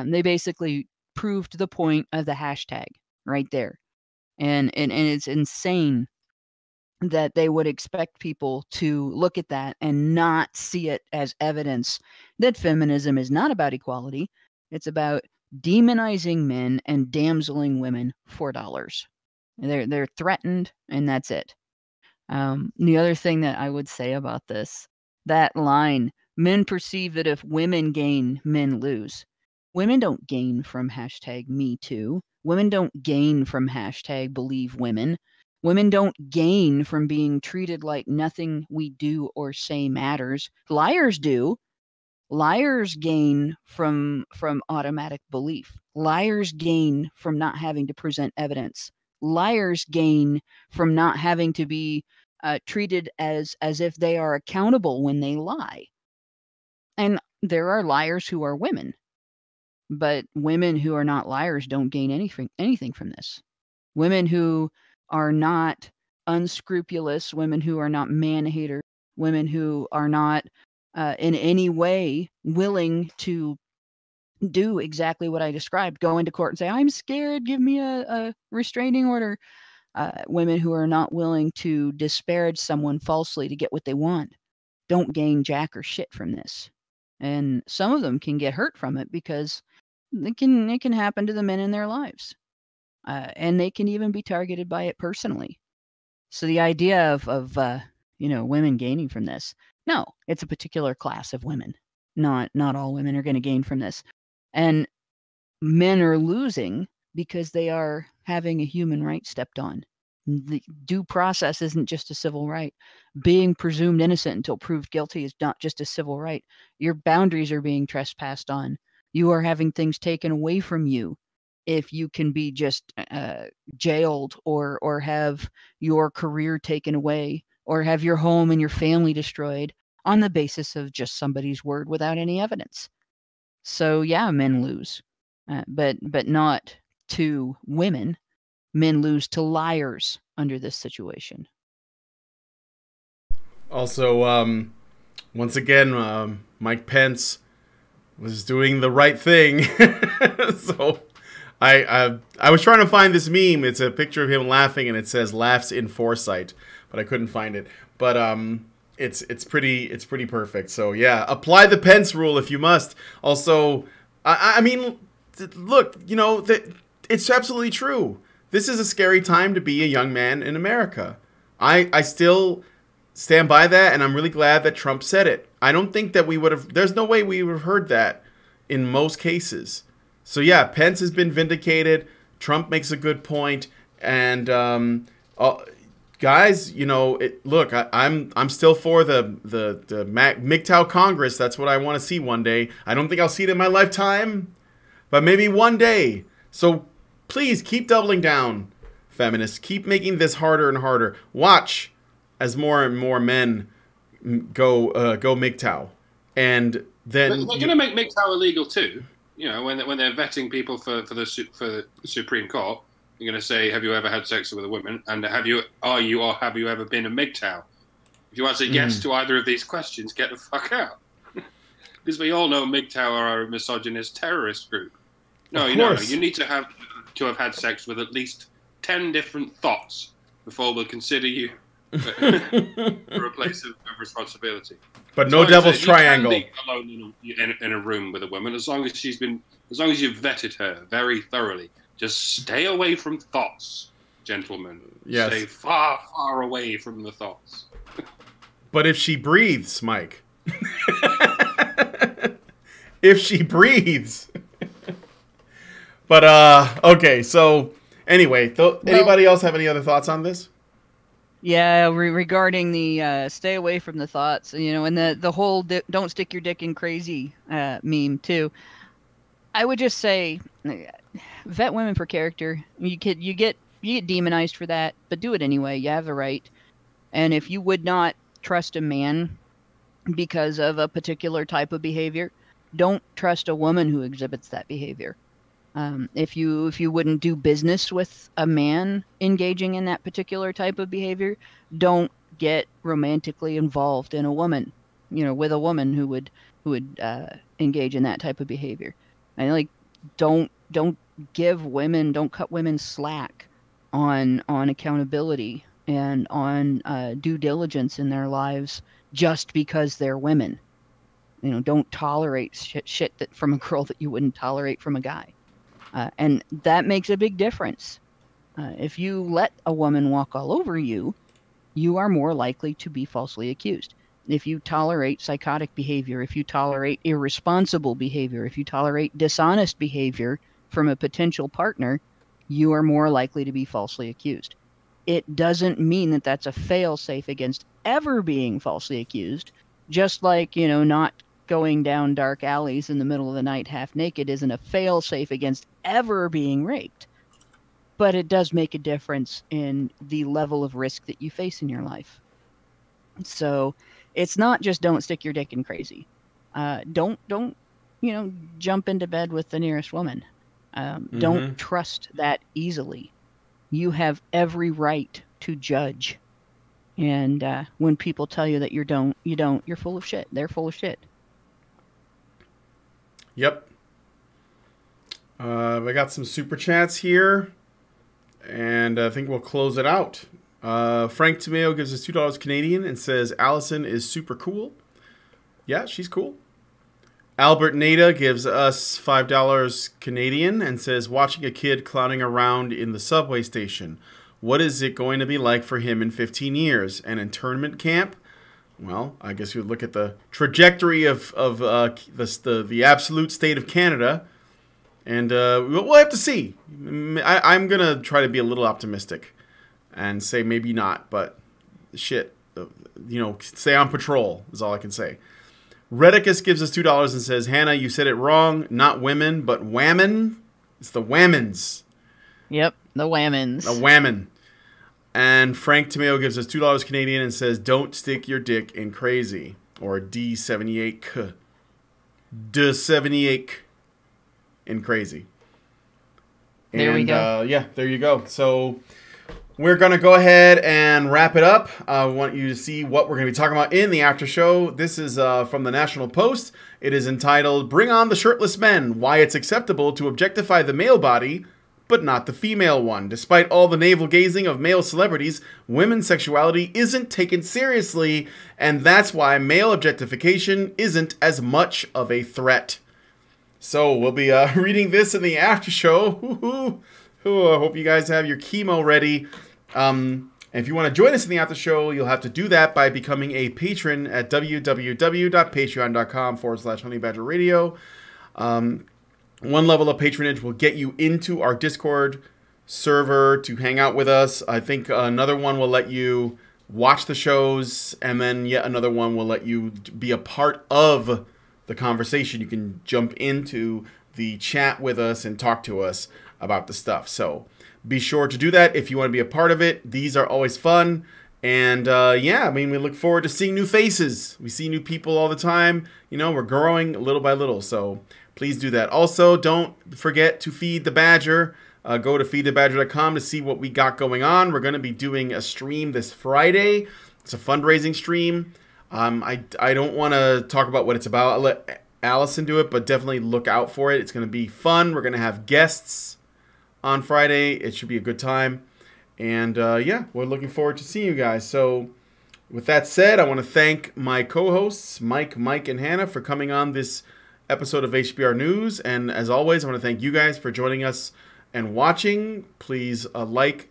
They basically proved the point of the hashtag right there. And it's insane that they would expect people to look at that and not see it as evidence that feminism is not about equality. It's about demonizing men and damseling women for dollars. They're threatened, and that's it. The other thing that I would say about this, that line, men perceive that if women gain, men lose. Women don't gain from hashtag Me Too. Women don't gain from hashtag Believe Women. Women don't gain from being treated like nothing we do or say matters. Liars do. Liars gain from automatic belief. Liars gain from not having to present evidence. Liars gain from not having to be treated as if they are accountable when they lie. And there are liars who are women, but women who are not liars don't gain anything from this. Women who are not unscrupulous, women who are not man-haters, women who are not in any way willing to do exactly what I described, go into court and say, I'm scared, give me a restraining order. Women who are not willing to disparage someone falsely to get what they want don't gain jack or shit from this. And some of them can get hurt from it because it can happen to the men in their lives. And they can even be targeted by it personally. So the idea of women gaining from this, no, it's a particular class of women. Not all women are going to gain from this. And men are losing because they are having a human right stepped on. The due process isn't just a civil right. Being presumed innocent until proved guilty is not just a civil right. Your boundaries are being trespassed on. You are having things taken away from you if you can be just jailed or have your career taken away or have your home and your family destroyed on the basis of just somebody's word without any evidence. So yeah, men lose, but not to women. Men lose to liars under this situation.
Also, once again, Mike Pence was doing the right thing. So I was trying to find this meme. It's a picture of him laughing, and it says "laughs in foresight," but I couldn't find it. But it's pretty perfect. So yeah, apply the Pence rule if you must. Also, I mean, look, you know, it's absolutely true. This is a scary time to be a young man in America. I still stand by that, and I'm really glad that Trump said it. I don't think that we would have... There's no way we would have heard that in most cases. So yeah, Pence has been vindicated. Trump makes a good point. And guys, you know, look, I'm still for the MGTOW Congress. That's what I want to see one day. I don't think I'll see it in my lifetime, but maybe one day. So please keep doubling down, feminists. Keep making this harder and harder. Watch as more and more men go MGTOW, and then
they're going to make MGTOW illegal too. You know, when they're vetting people for the Supreme Court, they're going to say, "Have you ever had sex with a woman?" And have you ever been a MGTOW? If you answer yes to either of these questions, get the fuck out. Because we all know MGTOW are a misogynist terrorist group. No, you need to have had sex with at least 10 different thoughts before we'll consider you for a place of responsibility.
But no devil's triangle.
You can be alone in a room with a woman as long as you've vetted her very thoroughly. Just stay away from thoughts, gentlemen.
Yes.
Stay far, far away from the thoughts.
But if she breathes, Mike. If she breathes. But okay, so anyway, anybody else have any other thoughts on this?
Yeah, regarding the stay away from the thoughts, you know, and the whole don't stick your dick in crazy meme too. I would just say, vet women for character. You get demonized for that, but do it anyway. You have the right. And if you would not trust a man because of a particular type of behavior, don't trust a woman who exhibits that behavior. If you wouldn't do business with a man engaging in that particular type of behavior, don't get romantically involved in a woman, you know, with a woman who would engage in that type of behavior. And don't cut women slack on accountability and on due diligence in their lives just because they're women. You know, don't tolerate shit from a girl that you wouldn't tolerate from a guy. And that makes a big difference. If you let a woman walk all over you, you are more likely to be falsely accused. If you tolerate psychotic behavior, if you tolerate irresponsible behavior, if you tolerate dishonest behavior from a potential partner, you are more likely to be falsely accused. It doesn't mean that that's a fail-safe against ever being falsely accused, just like, you know, not going down dark alleys in the middle of the night half naked isn't a fail-safe against ever being raped. But it does make a difference in the level of risk that you face in your life. So it's not just don't stick your dick in crazy. Don't you know, jump into bed with the nearest woman. Don't trust that easily. You have every right to judge. And when people tell you that you don't, you're full of shit. They're full of shit.
Yep. I got some super chats here, and I think we'll close it out. Frank Tomeo gives us $2 Canadian and says Alison is super cool. Yeah, she's cool. Albert Nada gives us $5 Canadian and says watching a kid clowning around in the subway station. What is it going to be like for him in 15 years? An internment camp? Well, I guess you would look at the trajectory of the absolute state of Canada, and we'll have to see. I'm going to try to be a little optimistic and say maybe not, but shit, you know, stay on patrol is all I can say. Redicus gives us $2 and says, Hannah, you said it wrong. Not women, but whammon. It's the whammons.
Yep, the whammons.
The whammon. And Frank Tomeo gives us $2 Canadian and says, don't stick your dick in crazy. or D78K. D78 in crazy.
There we go.
Yeah, there you go. So we're going to go ahead and wrap it up. I want you to see what we're going to be talking about in the after show. This is from the National Post. It is entitled, Bring on the Shirtless Men, Why It's Acceptable to Objectify the Male Body, but not the female one. Despite all the navel-gazing of male celebrities, women's sexuality isn't taken seriously, and that's why male objectification isn't as much of a threat. So we'll be reading this in the after show. I hope you guys have your chemo ready. And if you want to join us in the after show, you'll have to do that by becoming a patron at www.patreon.com/honeybadgerradio. One level of patronage will get you into our Discord server to hang out with us. I think another one will let you watch the shows, and then yet another one will let you be a part of the conversation. You can jump into the chat with us and talk to us about the stuff. So be sure to do that if you want to be a part of it. These are always fun. And yeah, I mean, we look forward to seeing new faces. We see new people all the time. You know, we're growing little by little. So please do that. Also, don't forget to feed the Badger. Go to feedthebadger.com to see what we got going on. We're going to be doing a stream this Friday. It's a fundraising stream. I don't want to talk about what it's about. I'll let Alison do it, but definitely look out for it. It's going to be fun. We're going to have guests on Friday. It should be a good time. And yeah, we're looking forward to seeing you guys. So with that said, I want to thank my co-hosts, Mike, and Hannah, for coming on this episode of HBR News. And as always, I want to thank you guys for joining us and watching. Please like,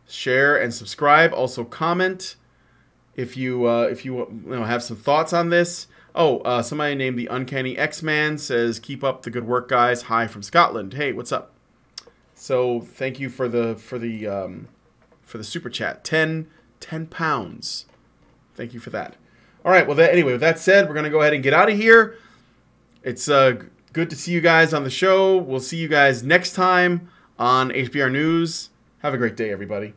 share, and subscribe. Also comment if you have some thoughts on this. Oh, somebody named the Uncanny X-Man says, "Keep up the good work, guys. Hi from Scotland." Hey, what's up? So thank you for the super chat. 10 pounds. Thank you for that. All right. Well, anyway, with that said, we're gonna go ahead and get out of here. It's good to see you guys on the show. We'll see you guys next time on HBR News. Have a great day, everybody.